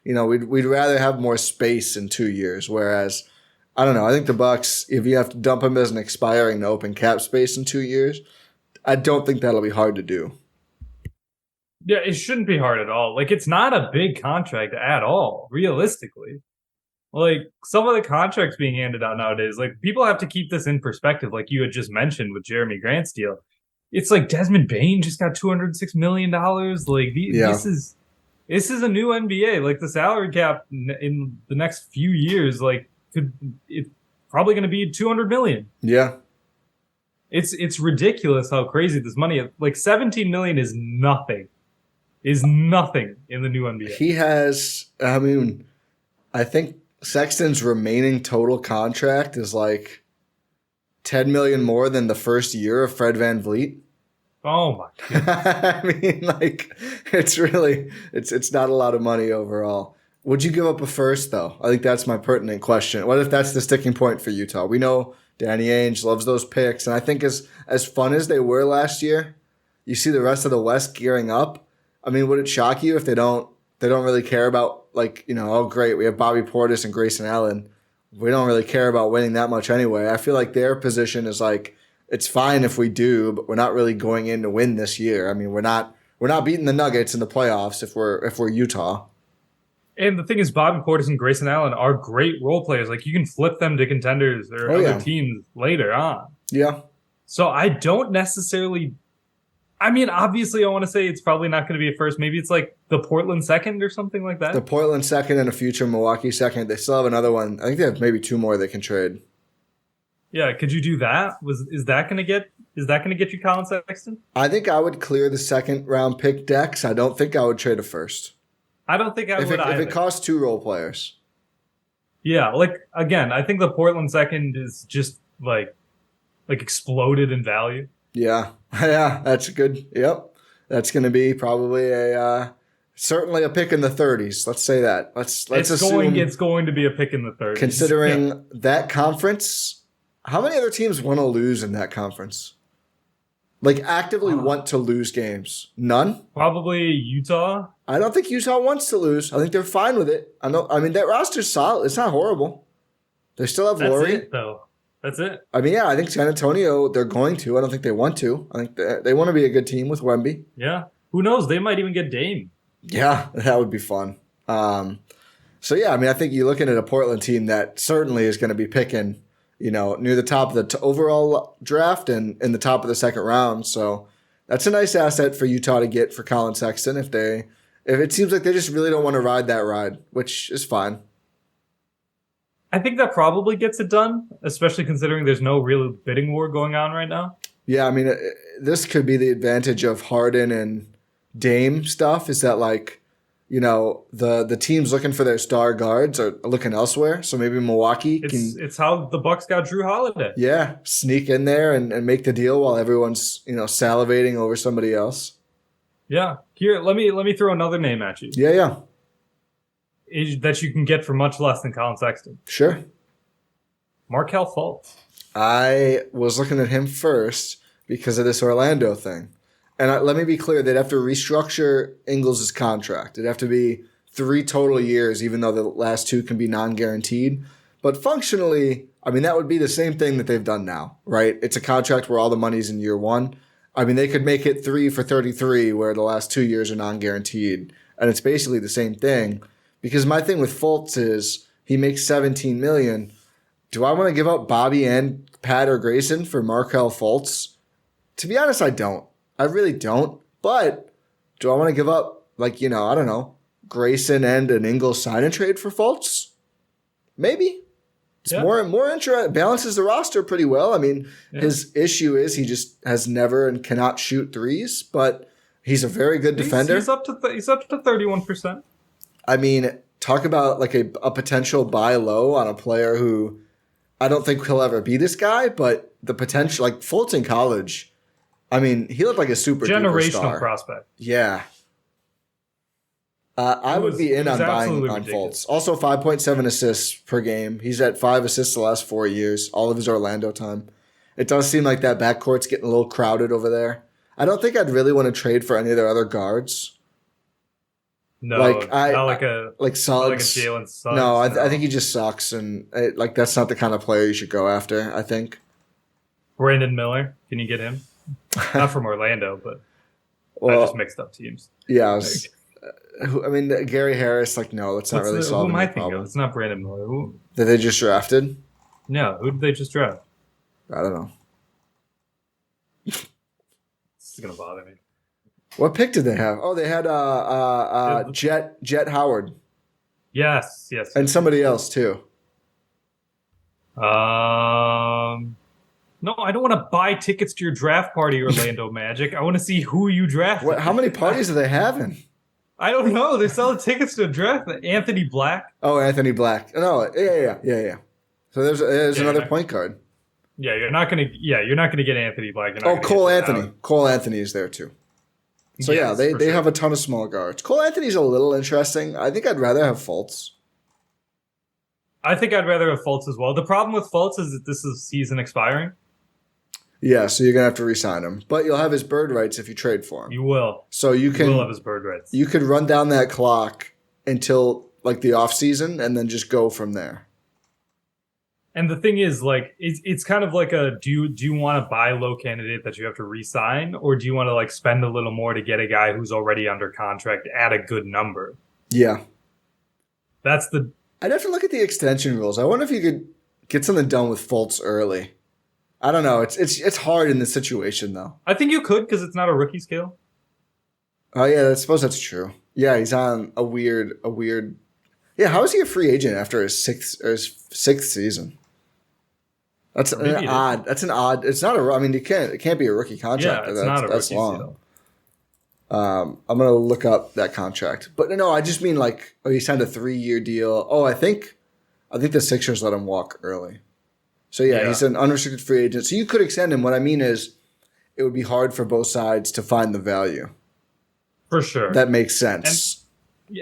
we'd rather have more space in 2 years. Whereas, I don't know, I think the Bucks, if you have to dump them as an expiring to open cap space in 2 years, I don't think that'll be hard to do. Yeah, it shouldn't be hard at all. Like, it's not a big contract at all, realistically. Like some of the contracts being handed out nowadays, like people have to keep this in perspective. Like you had just mentioned with Jeremy Grant's deal, it's like Desmond Bane just got $206 million. Like Yeah. this is a new NBA. Like the salary cap in the next few years, like it's probably going to be 200 million. Yeah. It's ridiculous how crazy this money is. Like 17 million is nothing in the new NBA. He has, I mean, I think Sexton's remaining total contract is like 10 million more than the first year of Fred VanVleet. Oh my goodness. I mean, like, it's really, it's not a lot of money overall. Would you give up a first, though? I think that's my pertinent question. What if that's the sticking point for Utah? We know Danny Ainge loves those picks, and I think as fun as they were last year, you see the rest of the West gearing up. I mean, would it shock you if they don't really care about, like, you know, oh, great, we have Bobby Portis and Grayson Allen. We don't really care about winning that much anyway. I feel like their position is like, it's fine if we do, but we're not really going in to win this year. I mean, we're not beating the Nuggets in the playoffs if we're Utah. And the thing is, Bobby Portis and Grayson Allen are great role players. Like you can flip them to contenders or other teams later on. Yeah. So I don't necessarily. I mean, obviously, I want to say it's probably not going to be a first. Maybe it's like the Portland second or something like that. The Portland second and a future Milwaukee second. They still have another one. I think they have maybe two more they can trade. Yeah, could you do that? Is that going to get you Collin Sexton? I think I would clear the second round pick decks. I don't think I would trade a first. I don't think I would either. If it costs two role players. Yeah, like again, I think the Portland second is just like exploded in value. Yeah. Yeah, that's good. Yep. That's going to be probably certainly a pick in the 30s. Let's say that. Let's assume it's going to be a pick in the 30s. Considering that conference, how many other teams want to lose in that conference? Like actively want to lose games? None? Probably Utah. I don't think Utah wants to lose. I think they're fine with it. I mean, that roster's solid. It's not horrible. They still have Lowry. That's it, though. That's it. I mean, yeah, I think San Antonio, they're going to. I don't think they want to. I think they want to be a good team with Wemby. Yeah. Who knows? They might even get Dame. Yeah, that would be fun. So, yeah, I mean, I think you're looking at a Portland team that certainly is going to be picking, you know, near the top of the overall draft and in the top of the second round. So that's a nice asset for Utah to get for Collin Sexton if it seems like they just really don't want to ride that ride, which is fine. I think that probably gets it done, especially considering there's no real bidding war going on right now. Yeah, I mean, this could be the advantage of Harden and Dame stuff is that, like, you know, the teams looking for their star guards are looking elsewhere. So maybe Milwaukee It's how the Bucks got Drew Holiday. Yeah, sneak in there and make the deal while everyone's, you know, salivating over somebody else. Yeah. Here, let me throw another name at you. Yeah. That you can get for much less than Collin Sexton. Sure. Markelle Fultz. I was looking at him first because of this Orlando thing. And let me be clear, they'd have to restructure Ingles' contract. It'd have to be 3 total years, even though the last 2 can be non-guaranteed. But functionally, I mean, that would be the same thing that they've done now, right? It's a contract where all the money's in year 1. I mean, they could make it 3 for 33, where the last 2 years are non-guaranteed. And it's basically the same thing. Because my thing with Fultz is he makes $17 million. Do I want to give up Bobby and Pat or Grayson for Markelle Fultz? To be honest, I don't. I really don't. But do I want to give up, like, you know, I don't know, Grayson and an Ingles sign and trade for Fultz? Maybe. It's more interesting. Balances the roster pretty well. I mean, his issue is he just has never and cannot shoot threes, but he's a very good defender. He's up to 31%. I mean, talk about like a potential buy low on a player who I don't think he'll ever be this guy, but the potential, like Fultz in college, I mean, he looked like a super generational star. Prospect. Yeah. I would be in on buying on Fultz. Also, 5.7 assists per game. He's at 5 assists the last 4 years, all of his Orlando time. It does seem like that backcourt's getting a little crowded over there. I don't think I'd really want to trade for any of their other guards. No, not like Suggs. Not like a Jalen Suggs. No, I think he just sucks, and that's not the kind of player you should go after, I think. Brandon Miller, can you get him? Not from Orlando, but I just mixed up teams. Yeah, Gary Harris, like, no, that's not really solving the problem. It's not Brandon Miller. Who? That they just drafted? No, who did they just draft? I don't know. This is going to bother me. What pick did they have? Oh, they had Jet Howard. Yes. And somebody else, too. No, I don't want to buy tickets to your draft party, Orlando Magic. I want to see who you draft. How many parties are they having? I don't know. They're selling tickets to a draft. Anthony Black. Oh, Anthony Black. No, yeah. So there's another point guard. Yeah, you're not gonna get Anthony Black. Cole Anthony. Cole Anthony is there too. So yes, they have a ton of small guards. Cole Anthony's a little interesting. I think I'd rather have Fultz. I think I'd rather have Fultz as well. The problem with Fultz is that this is season expiring. Yeah, so you're gonna have to re-sign him, but you'll have his bird rights if you trade for him. You will. So you will have his bird rights. You could run down that clock until like the off season, and then just go from there. And the thing is, like, it's kind of like do you want to buy a low candidate that you have to re-sign, or do you want to like spend a little more to get a guy who's already under contract at a good number? Yeah, I'd have to look at the extension rules. I wonder if you could get something done with Fultz early. I don't know. It's hard in this situation though. I think you could because it's not a rookie scale. Oh yeah, I suppose that's true. Yeah, he's on a weird. Yeah, how is he a free agent after his sixth season? That's an odd. That's an odd. It's not a. I mean, it can't be a rookie contract. Yeah, it's not a rookie long. I'm gonna look up that contract, but no, I just mean like, he signed a 3-year deal. Oh, I think the Sixers let him walk early. So yeah, he's an unrestricted free agent. So you could extend him. What I mean is, it would be hard for both sides to find the value. For sure, that makes sense.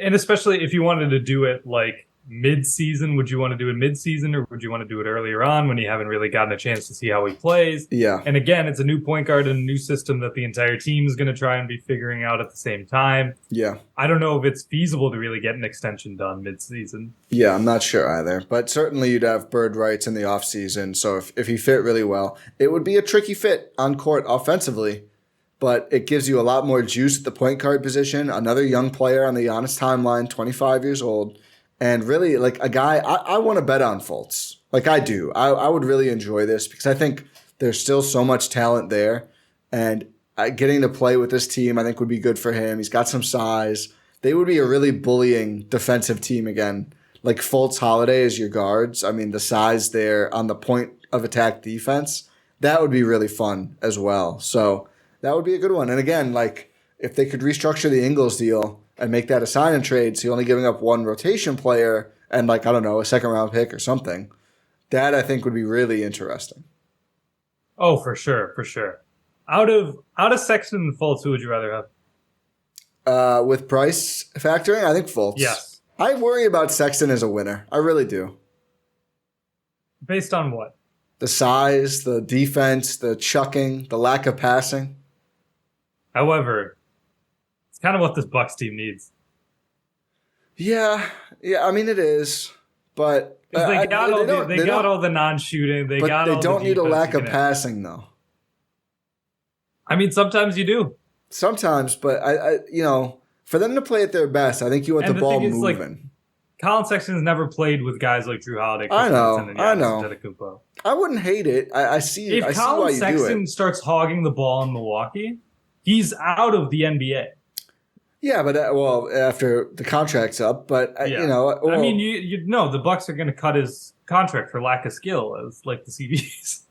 And especially if you wanted to do it like mid-season, would you want to do it mid-season or would you want to do it earlier on when you haven't really gotten a chance to see how he plays? Yeah. And again, it's a new point guard and a new system that the entire team is going to try and be figuring out at the same time. Yeah. I don't know if it's feasible to really get an extension done mid-season. Yeah, I'm not sure either. But certainly you'd have bird rights in the offseason. So if he fit really well, it would be a tricky fit on court offensively. But it gives you a lot more juice at the point guard position. Another young player on the Giannis timeline, 25 years old. And really, like, a guy, I want to bet on Fultz. Like, I do. I would really enjoy this because I think there's still so much talent there. And getting to play with this team, I think, would be good for him. He's got some size. They would be a really bullying defensive team again. Like, Fultz, Holiday as your guards. I mean, the size there on the point of attack defense, that would be really fun as well. So that would be a good one. And again, like, if they could restructure the Ingles deal and make that a sign and trade, so you're only giving up one rotation player and, like, I don't know, a second-round pick or something, that I think would be really interesting. Oh, for sure. Out of Sexton and Fultz, who would you rather have? With price factoring, I think Fultz. Yes. I worry about Sexton as a winner. I really do. Based on what? The size, the defense, the chucking, the lack of passing. However, it's kind of what this Bucks team needs. Yeah. I mean, it is, but they got all the non-shooting. They don't need a lack of passing, though. I mean, sometimes you do. Sometimes, but I for them to play at their best, I think you want the ball moving. Like, Collin Sexton has never played with guys like Drew Holiday. I know. I wouldn't hate it. I see. If Collin Sexton starts hogging the ball in Milwaukee, he's out of the NBA. Yeah, but after the contract's up, but I mean, you know, the Bucks are going to cut his contract for lack of skill, as like the CBAs.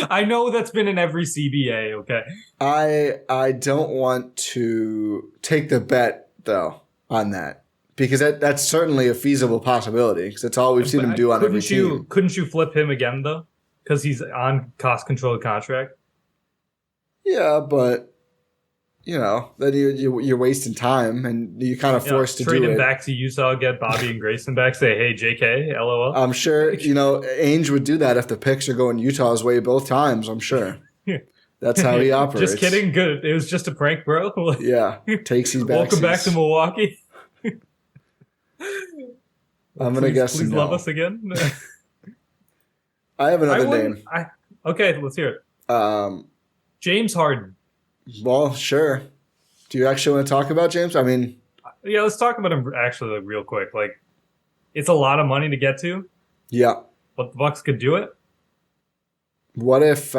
I know that's been in every CBA. Okay, I don't want to take the bet though on that because that's certainly a feasible possibility because that's all we've seen him do on every team. Couldn't you flip him again though? Because he's on cost controlled contract. Yeah, but then you're wasting time and you're kind of forced to do it. Trade him back to Utah, get Bobby and Grayson back, say, hey, JK, LOL. I'm sure, Ainge would do that if the picks are going Utah's way both times, I'm sure. That's how he operates. Just kidding. Good. It was just a prank, bro. Yeah. Takes his back. Welcome back to Milwaukee. I'm going to guess please love us again. I have another name. Okay, let's hear it. James Harden. Well, sure. Do you actually want to talk about James? I mean, Yeah, let's talk about him actually real quick. Like, it's a lot of money to get to, yeah. but the Bucks could do it. What if,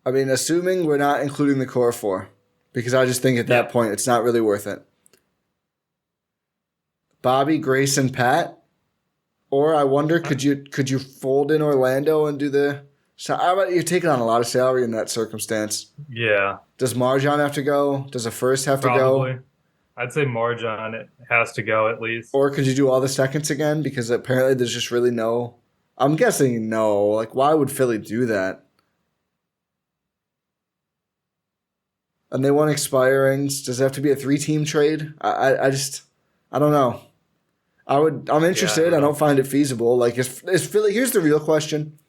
assuming we're not including the core four, because I just think at that point it's not really worth it. Bobby, Grayson, Pat, or I wonder, could you fold in Orlando and do the? So how about you're taking on a lot of salary in that circumstance? Yeah. Does Marjan have to go? Does a first have to Probably. go? I'd say Marjan it has to go at least. Or could you do all the seconds again? Because apparently there's just really no. I'm guessing no. Like, why would Philly do that? And they want expirings. Does it have to be a 3-team trade? I don't know. I'm interested. I don't find it feasible. Like, is Philly? Here's the real question: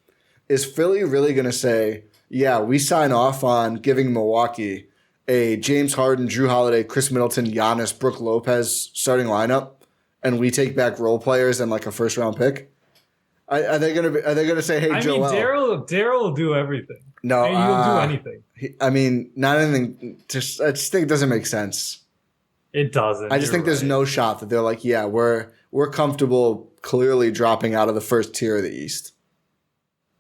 is Philly really going to say, "Yeah, we sign off on giving Milwaukee a James Harden, Drew Holiday, Chris Middleton, Giannis, Brook Lopez starting lineup, and we take back role players and like a first round pick"? Are they gonna say, "Hey, Joel"? I mean, Daryl will do everything. No, he'll do anything. Not anything. I just think it doesn't make sense. It doesn't. I just think there's no shot that they're like, yeah, we're comfortable clearly dropping out of the first tier of the East.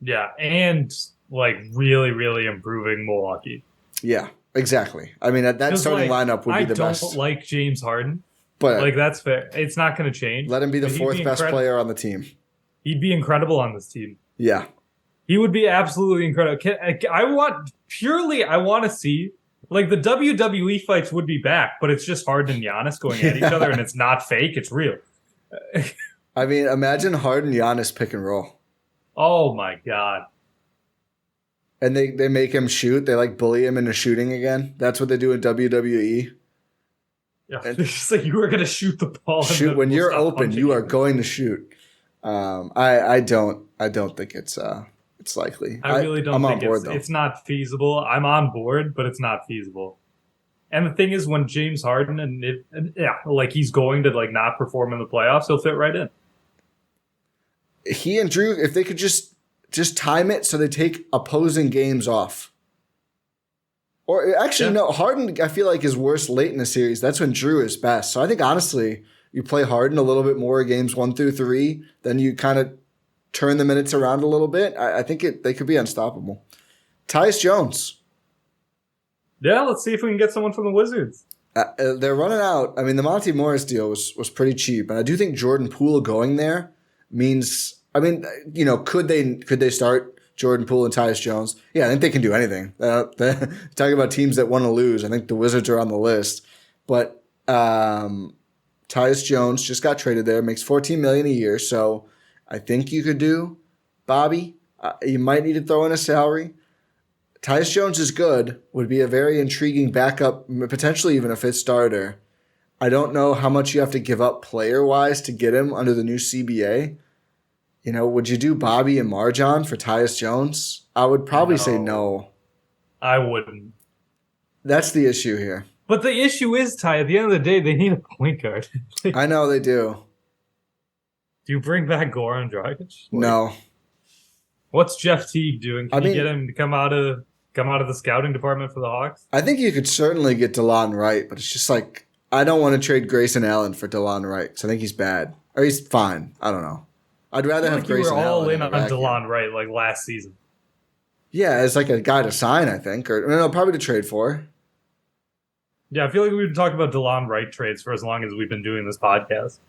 Yeah, and like really, really improving Milwaukee. Yeah, exactly. I mean, that starting lineup would be the best. I don't like James Harden, but like that's fair. It's not going to change. Let him be the fourth best player on the team. He'd be incredible on this team. Yeah, he would be absolutely incredible. I want to see. Like, the WWE fights would be back, but it's just Harden and Giannis going at each other, and it's not fake. It's real. I mean, imagine Harden Giannis pick and roll. Oh, my God. And they make him shoot. They, like, bully him into shooting again. That's what they do in WWE. Yeah, it's just like, you are going to shoot the ball. Shoot. When you're open, you are going to shoot. I don't think it's likely. I really don't think it's not feasible. I'm on board, but it's not feasible. And the thing is, when James Harden he's going to like not perform in the playoffs, he'll fit right in. He and Drew, if they could just time it so they take opposing games off. Or actually, no, Harden I feel like is worse late in the series. That's when Drew is best. So I think honestly, you play Harden a little bit more games 1 through 3, then you kind of turn the minutes around a little bit. I think they could be unstoppable. Tyus Jones. Yeah, let's see if we can get someone from the Wizards. They're running out. I mean, the Monte Morris deal was pretty cheap, and I do think Jordan Poole going there means. I mean, could they start Jordan Poole and Tyus Jones? Yeah, I think they can do anything. Talking about teams that want to lose, I think the Wizards are on the list. But Tyus Jones just got traded there, makes $14 million a year, so. I think you could do Bobby. You might need to throw in a salary. Tyus Jones is good, would be a very intriguing backup, potentially even a fifth starter. I don't know how much you have to give up player-wise to get him under the new CBA. Would you do Bobby and Marjan for Tyus Jones? I would probably say no. I wouldn't. That's the issue here. But the issue is, Ty, at the end of the day, they need a point guard. I know they do. Do you bring back Goran Dragic? No. What's Jeff Teague doing? Can you get him to come out of the scouting department for the Hawks? I think you could certainly get Delon Wright, but it's just like I don't want to trade Grayson Allen for Delon Wright because I think he's bad or he's fine. I don't know. I'd rather have Grayson Allen. You were all in on Delon Wright like last season. Yeah, as like a guy to sign, I think, or no, probably to trade for. Yeah, I feel like we've been talking about Delon Wright trades for as long as we've been doing this podcast.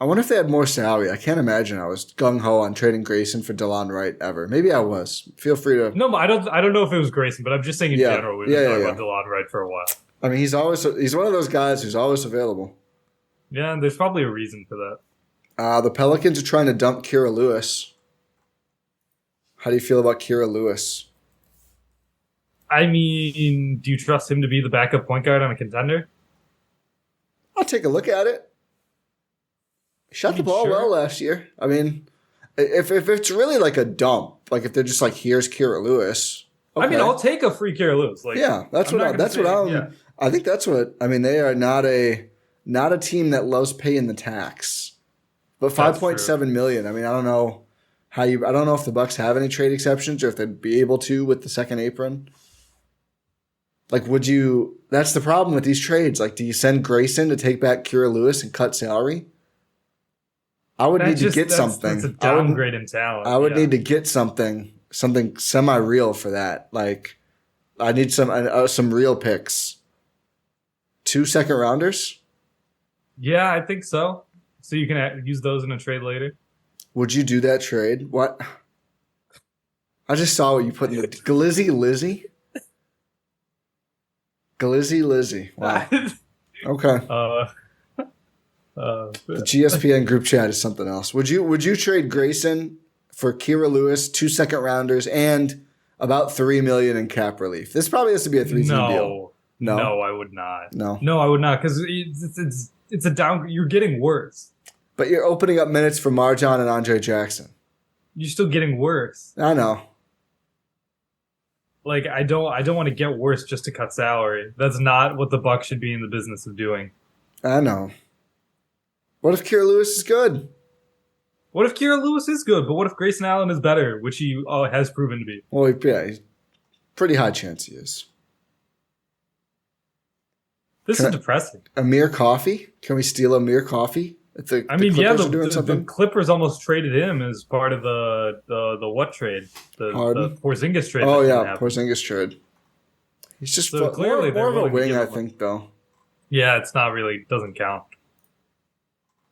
I wonder if they had more salary. I can't imagine I was gung-ho on trading Grayson for Delon Wright ever. Maybe I was. Feel free to... No, I don't know if it was Grayson, but I'm just saying in general we've been talking about Delon Wright for a while. I mean, he's one of those guys who's always available. Yeah, and there's probably a reason for that. The Pelicans are trying to dump Kira Lewis. How do you feel about Kira Lewis? I mean, do you trust him to be the backup point guard on a contender? I'll take a look at it. Shot the ball well last year. I mean, if it's really like a dump, like if they're just like, here's Kira Lewis. Okay. I mean, I'll take a free Kira Lewis. Like, yeah, I think that's what I mean. They are not a team that loves paying the tax, but $5.7 million. I mean, I don't know if the Bucks have any trade exceptions or if they'd be able to with the second apron. Like, would you? That's the problem with these trades. Like, do you send Grayson to take back Kira Lewis and cut salary? I would need to get something. That's a downgrade in talent. I would need to get something semi-real for that. Like, I need some real picks. 2 second rounders? Yeah, I think so. So you can use those in a trade later. Would you do that trade? What? I just saw what you put in the Glizzy Lizzy. Glizzy Lizzy. Wow. Okay. The GSPN group chat is something else. Would you trade Grayson for Kira Lewis, 2 second rounders, and about $3 million in cap relief? This probably has to be a 3-team deal. No, I would not. No, I would not, because it's a down. You're getting worse. But you're opening up minutes for Marjan and Andre Jackson. You're still getting worse. I know. Like, I don't want to get worse just to cut salary. That's not what the Bucks should be in the business of doing. I know. What if Kira Lewis is good? What if Kira Lewis is good, but what if Grayson Allen is better, which he has proven to be? Well, yeah, he's pretty high chance he is. This is depressing. Amir Coffey? Can we steal Amir Coffey? The Clippers almost traded him as part of the what trade? The Porzingis trade. Oh, yeah, Porzingis trade. He's just clearly more of a wing, I think, though. Yeah, it's not really, doesn't count.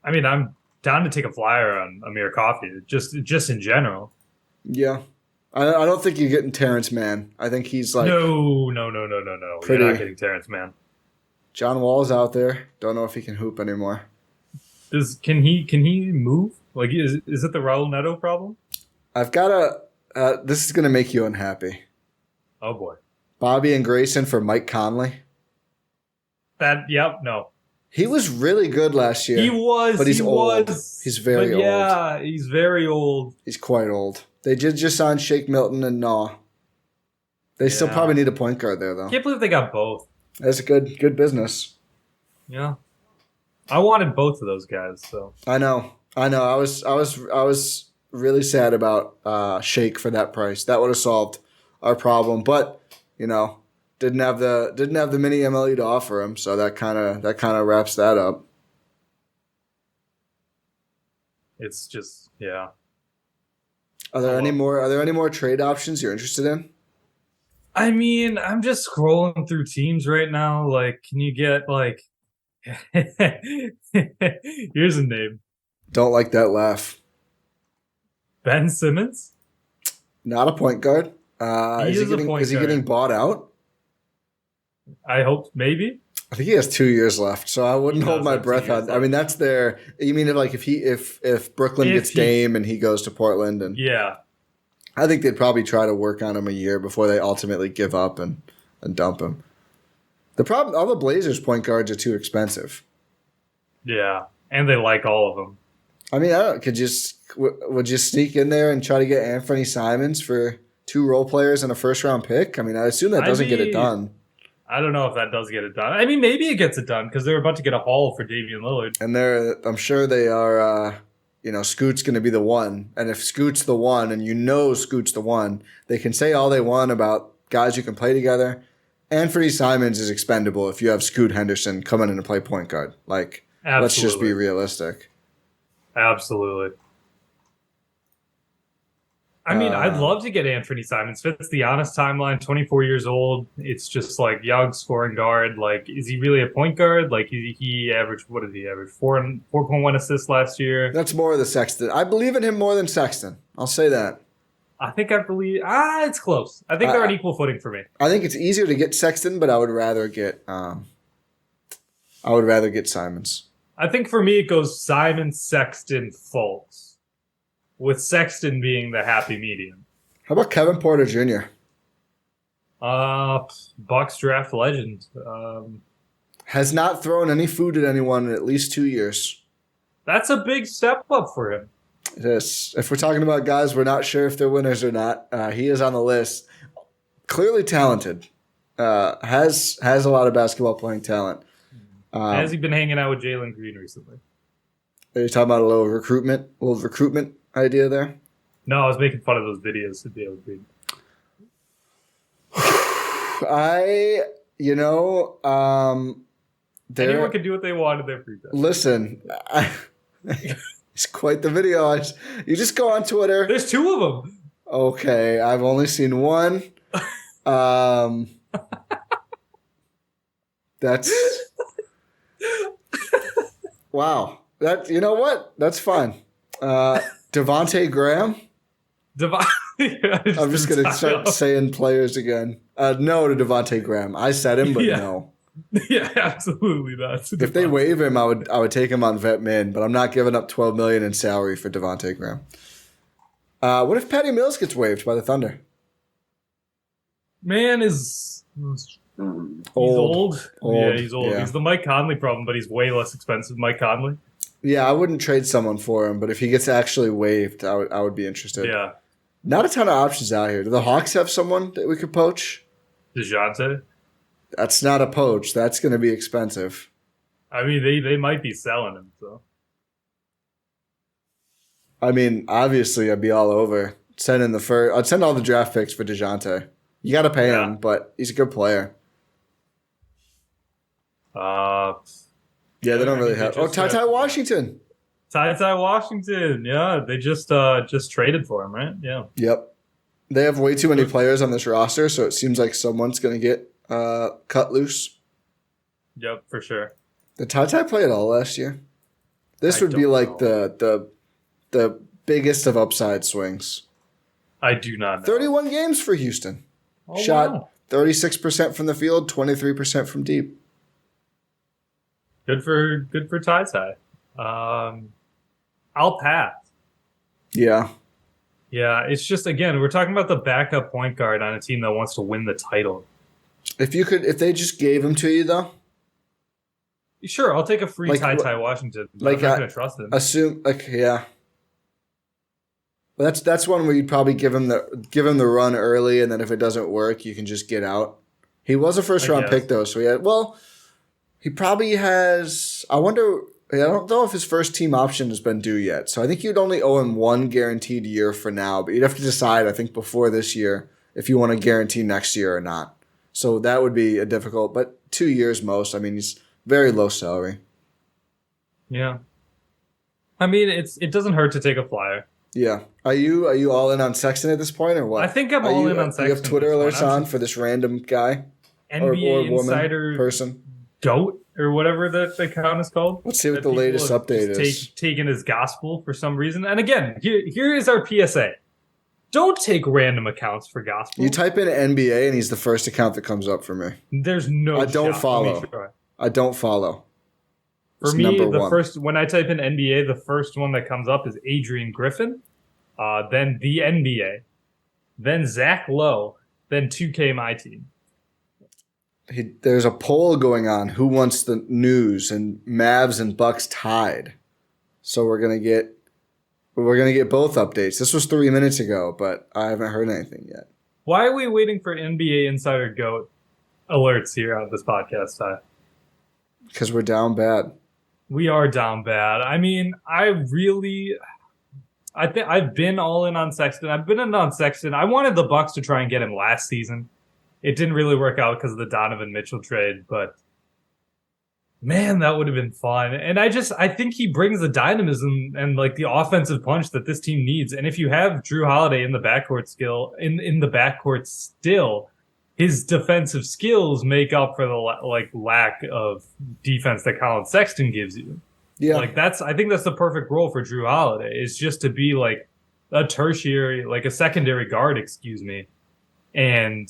I mean, I'm down to take a flyer on Amir Coffey, just in general. Yeah. I don't think you're getting Terrence Mann. I think he's like... No. You're not getting Terrence Mann. John Wall's out there. Don't know if he can hoop anymore. Can he move? Like, is it the Raul Neto problem? I've got this is going to make you unhappy. Oh, boy. Bobby and Grayson for Mike Conley. No. He was really good last year. He was. But he's old. He's very old. Yeah, he's very old. He's quite old. They did just sign Shake Milton and Nah. They still probably need a point guard there, though. Can't believe they got both. That's a good business. Yeah. I wanted both of those guys, so. I know. I was really sad about Shake for that price. That would have solved our problem, but didn't have the mini MLE to offer him, so that kind of wraps that up. It's just Are there any more trade options you're interested in? I mean, I'm just scrolling through teams right now. Like, can you get like? Here's a name. Don't like that laugh. Ben Simmons? Not a point guard. Is he getting bought out? I hope maybe. I think he has 2 years left, so I wouldn't hold my breath on. I mean, that's their. You mean if Brooklyn gets Dame and he goes to Portland and I think they'd probably try to work on him a year before they ultimately give up and dump him. The problem, all the Blazers point guards are too expensive. Yeah, and they like all of them. I mean, would you sneak in there and try to get Anthony Simons for 2 role players and a first-round pick? I mean, I assume that doesn't get it done. I don't know if that does get it done. I mean, maybe it gets it done because they're about to get a haul for Damian Lillard. And I'm sure they are, Scoot's going to be the one. And if Scoot's the one and Scoot's the one, they can say all they want about guys who can play together. Anthony Simons is expendable if you have Scoot Henderson coming in to play point guard. Like, absolutely. Let's just be realistic. Absolutely. I mean, I'd love to get Anthony Simons. Fits the honest timeline, 24 years old. It's just like young scoring guard. Like, is he really a point guard? Like, he averaged, what did he average? 4.1 assists last year. That's more of the Sexton. I believe in him more than Sexton. I'll say that. It's close. I think they're on equal footing for me. I think it's easier to get Sexton, but I would rather get Simons. I think for me it goes Simons, Sexton, Fultz, with Sexton being the happy medium. How about Kevin Porter Jr.? Bucks draft legend. Has not thrown any food at anyone in at least 2 years. That's a big step up for him. It is. If we're talking about guys we're not sure if they're winners or not, he is on the list. Clearly talented. Has a lot of basketball playing talent. Has he been hanging out with Jalen Green recently? Are you talking about a little recruitment idea there? No, I was making fun of those videos of Jalen Green. You know, Anyone can do what they want in their free time. Listen, it's quite the video. You just go on Twitter. There's two of them. Okay, I've only seen one. That's wow. You know what? That's fine. Devontae Graham. I'm just gonna start saying players again. No to Devontae Graham. I said him, but no. Yeah, absolutely not. If they waive him, I would take him on vet min, but I'm not giving up $12 million in salary for Devontae Graham. What if Patty Mills gets waived by the Thunder? Man is old. Yeah, he's old. Yeah. He's the Mike Conley problem, but he's way less expensive than Mike Conley. Yeah, I wouldn't trade someone for him, but if he gets actually waived, I would be interested. Yeah. Not a ton of options out here. Do the Hawks have someone that we could poach? DeJounte? That's not a poach. That's going to be expensive. I mean, they might be selling him, so. I mean, obviously, I'd be all over sending I'd send all the draft picks for DeJounte. You got to pay him, but he's a good player. Yeah, they don't really have. Ty Washington. Ty Washington. Yeah, they just traded for him, right? Yeah. Yep. They have way too many players on this roster, so it seems like someone's going to get cut loose. Yep, for sure. Did Ty play at all last year? This would be like the biggest of upside swings. I do not know. 31 games for Houston. Shot 36% from the field, 23% from deep. Good for Ty. I'll pass. Yeah. Yeah, it's just, again, we're talking about the backup point guard on a team that wants to win the title. If they just gave him to you, though? Sure, I'll take a free Ty Washington. I'm not going to trust him. Yeah. That's one where you'd probably give him the run early, and then if it doesn't work, you can just get out. He was a first-round pick, though, so he probably has. I don't know if his first team option has been due yet. So I think you'd only owe him one guaranteed year for now, but you'd have to decide, I think, before this year if you want to guarantee next year or not. So that would be a difficult, but 2 years most. I mean, he's very low salary. Yeah. I mean, it doesn't hurt to take a flyer. Yeah. Are you all in on Sexton at this point or what? I think I'm all in on Sexton. You have Twitter alerts on for this random guy? NBA or Insider person? GOAT or whatever that account is called. Let's see what the latest update is. Taken as gospel for some reason. And again, here is our PSA. Don't take random accounts for gospel. You type in NBA and he's the first account that comes up for me. There's no I don't follow. I don't follow. For me, when I type in NBA, the first one that comes up is Adrian Griffin, then the NBA, then Zach Lowe, then 2K My Team. There's a poll going on who wants the news, and Mavs and Bucks tied. So we're gonna get both updates. This was 3 minutes ago, but I haven't heard anything yet. Why are we waiting for NBA Insider GOAT alerts here on this podcast, Ty? Because we're down bad. We are down bad. I mean, I think I've been all in on Sexton. I've been in on Sexton. I wanted the Bucks to try and get him last season. It didn't really work out because of the Donovan Mitchell trade, but man, that would have been fun. And I think he brings the dynamism and like the offensive punch that this team needs. And if you have Drew Holiday in the backcourt still, his defensive skills make up for the lack of defense that Collin Sexton gives you. Yeah, I think that's the perfect role for Drew Holiday, is just to be like a secondary guard, and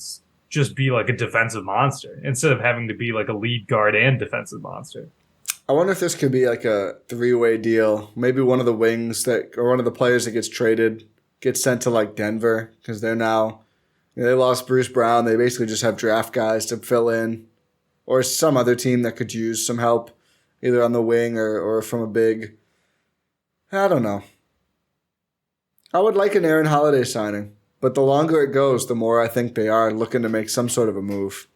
just be like a defensive monster instead of having to be like a lead guard and defensive monster. I wonder if this could be like a three-way deal. Maybe one of the wings or one of the players that gets traded gets sent to like Denver because they're now. They lost Bruce Brown. They basically just have draft guys to fill in, or some other team that could use some help, either on the wing or from a big. I don't know. I would like an Aaron Holiday signing, but the longer it goes, the more I think they are looking to make some sort of a move.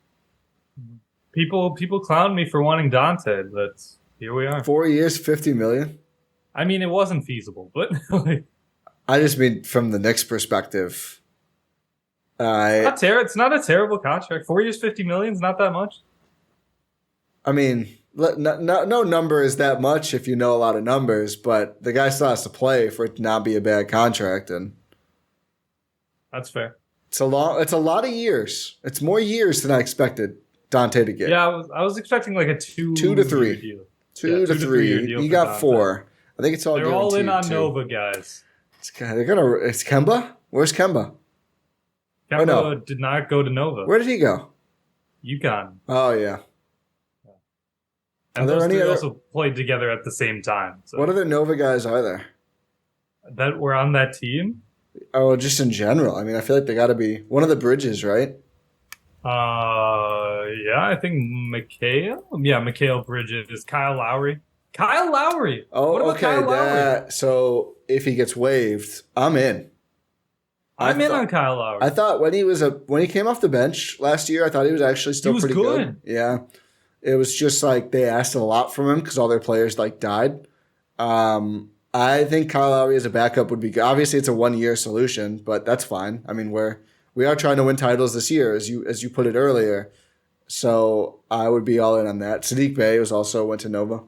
People clown me for wanting Dante, but here we are. 4 years, $50 million. I mean, it wasn't feasible, but I just mean from the Knicks' perspective. It's not a terrible contract. 4 years, $50 million is not that much. I mean, no number is that much if you know a lot of numbers, but the guy still has to play for it to not be a bad contract, and that's fair. It's a lot of years. It's more years than I expected Dante to get. Yeah, I was expecting like a 2 to 3 deal. Two to 3 year deal. You got Dante. 4. I think it's all. They're all in on Nova, guys. It's Kemba. Where's Kemba? Kemba did not go to Nova. Where did he go? UConn. Oh yeah. And those three also played together at the same time. So. What other Nova guys are there that were on that team? Oh, just in general. I mean, I feel like they got to be one of the Bridges, right? Yeah, I think Mikal. Yeah, Mikal Bridges. Kyle Lowry. Oh, what about Kyle Lowry? So if he gets waived, I'm in. I'm in on Kyle Lowry. I thought when he came off the bench last year, I thought he was actually still pretty good. Yeah. It was just like they asked a lot from him because all their players died. I think Kyle Lowry as a backup would be good. Obviously, it's a 1-year solution, but that's fine. I mean, we are trying to win titles this year, as you put it earlier. So I would be all in on that. Saddiq Bey went to Nova.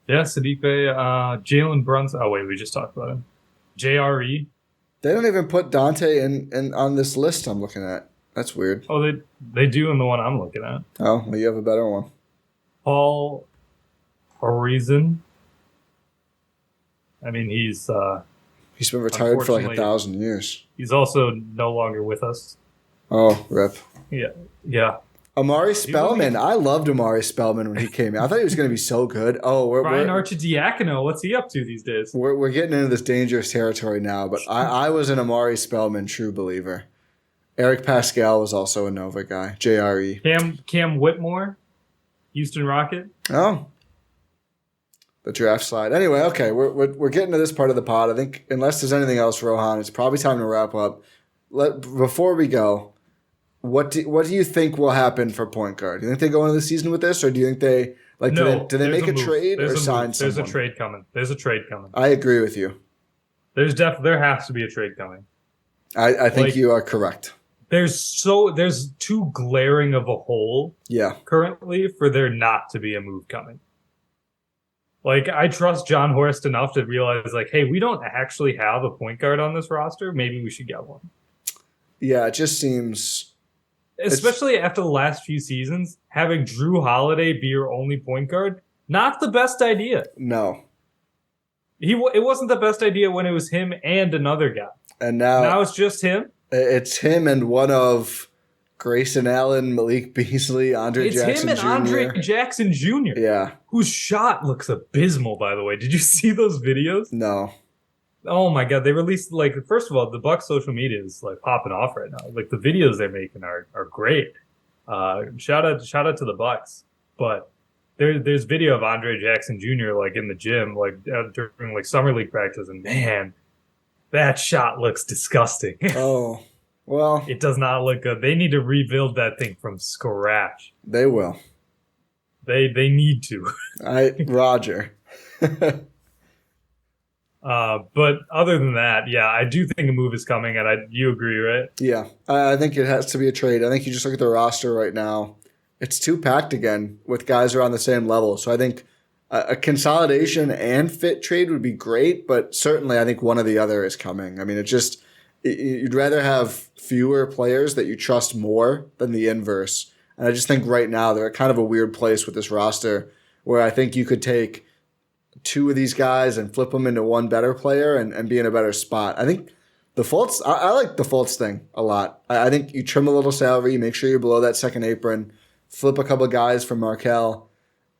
Yeah, Saddiq Bey, Jalen Brunson. Oh wait, we just talked about him. JRE. They don't even put Dante in on this list I'm looking at. That's weird. Oh, they do in the one I'm looking at. Oh, well, you have a better one. Paul Horizon. I mean, he's been retired for like 1,000 years. He's also no longer with us. Oh, rip. Yeah. Amari Spellman. I loved Amari Spellman when he came in. I thought he was going to be so good. Oh, Ryan Arcidiacono. What's he up to these days? We're getting into this dangerous territory now, but I was an Amari Spellman true believer. Eric Pascal was also a Nova guy. JRE. Cam Whitmore, Houston Rocket. Oh, the draft slide. Anyway, okay, we're getting to this part of the pod. I think unless there's anything else, Rohan, it's probably time to wrap up. Before we go, what do you think will happen for point guard? Do you think they go into the season with this, or do you think they do they make a trade or sign someone? There's a trade coming. I agree with you. There has to be a trade coming. I think you are correct. There's too glaring of a hole currently for there not to be a move coming. I trust John Horst enough to realize, hey, we don't actually have a point guard on this roster. Maybe we should get one. Yeah, it just seems... Especially after the last few seasons, having Drew Holiday be your only point guard, not the best idea. No. It wasn't the best idea when it was him and another guy. And now it's just him? It's him and one of Grayson Allen, Malik Beasley, Andre Jackson Jr. It's him and Andre Jackson Jr. Yeah. Whose shot looks abysmal, by the way. Did you see those videos? No. Oh my god, they released first of all, the Bucks social media is popping off right now. The videos they're making are great. Shout out to the Bucks. But there's video of Andre Jackson Jr. in the gym during summer league practice, and man, that shot looks disgusting. Oh, well. It does not look good. They need to rebuild that thing from scratch. They will. They need to. Roger. But other than that, yeah, I do think a move is coming, and you agree, right? Yeah, I think it has to be a trade. I think you just look at the roster right now. It's too packed again with guys who are on the same level. So I think a consolidation and fit trade would be great, but certainly I think one or the other is coming. I mean, you'd rather have fewer players that you trust more than the inverse. And I just think right now they're at kind of a weird place with this roster where I think you could take 2 of these guys and flip them into one better player and be in a better spot. I think the Fultz, I like the Fultz thing a lot. I think you trim a little salary, make sure you're below that second apron, flip a couple of guys from Markelle.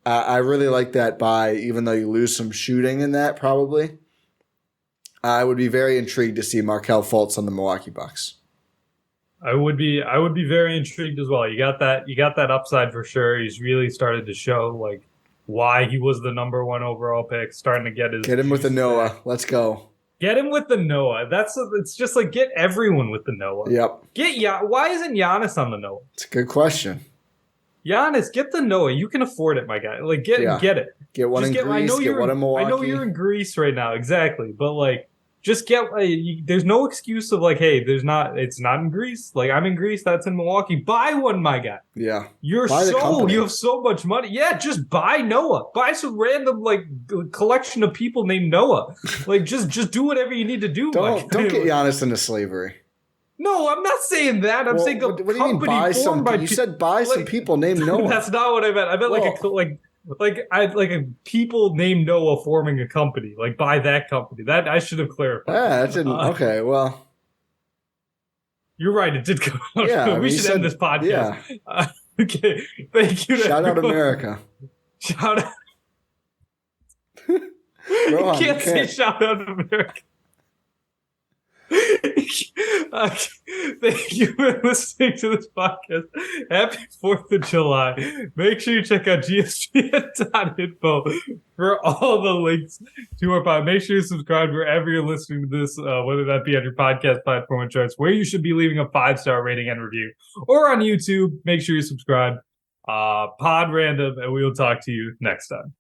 I really like that buy, even though you lose some shooting in that probably. I would be very intrigued to see Markelle Fultz on the Milwaukee Bucks. I would be very intrigued as well. You got that upside for sure. He's really started to show why he was the number 1 overall pick, starting to get him with the Noah. Let's go. Get him with the Noah. It's just get everyone with the Noah. Yep. Why isn't Giannis on the Noah? It's a good question. Giannis, get the Noah. You can afford it, my guy. Get it. Get one in Greece. Get one in Milwaukee. I know you're in Greece right now, exactly. But Just get there's no excuse of like, hey, it's not in Greece. Like, I'm in Greece, that's in Milwaukee. Buy one, my guy. Yeah. You have so much money. Yeah, just buy Noah. Buy some random like collection of people named Noah. Like, just do whatever you need to do. Don't get Giannis into slavery. No, I'm not saying that. I'm saying what do you mean buy some? You said buy some people named Noah. That's not what I meant. I meant like a people named Noah forming a company, like by that company. That I should have clarified. Yeah, that didn't. Okay, well, you're right. It did come out. Yeah, we should end this podcast. Yeah. Okay, thank you. Shout out America. Shout out. Rohan, you can't say shout out America. Thank you for listening to this podcast. Happy 4th of July. Make sure you check out gspn.info for all the links to our pod. Make sure you subscribe wherever you're listening to this, whether that be on your podcast platform and charts, where you should be leaving a 5-star rating and review, or on YouTube. Make sure you subscribe. Pod Random, and we will talk to you next time.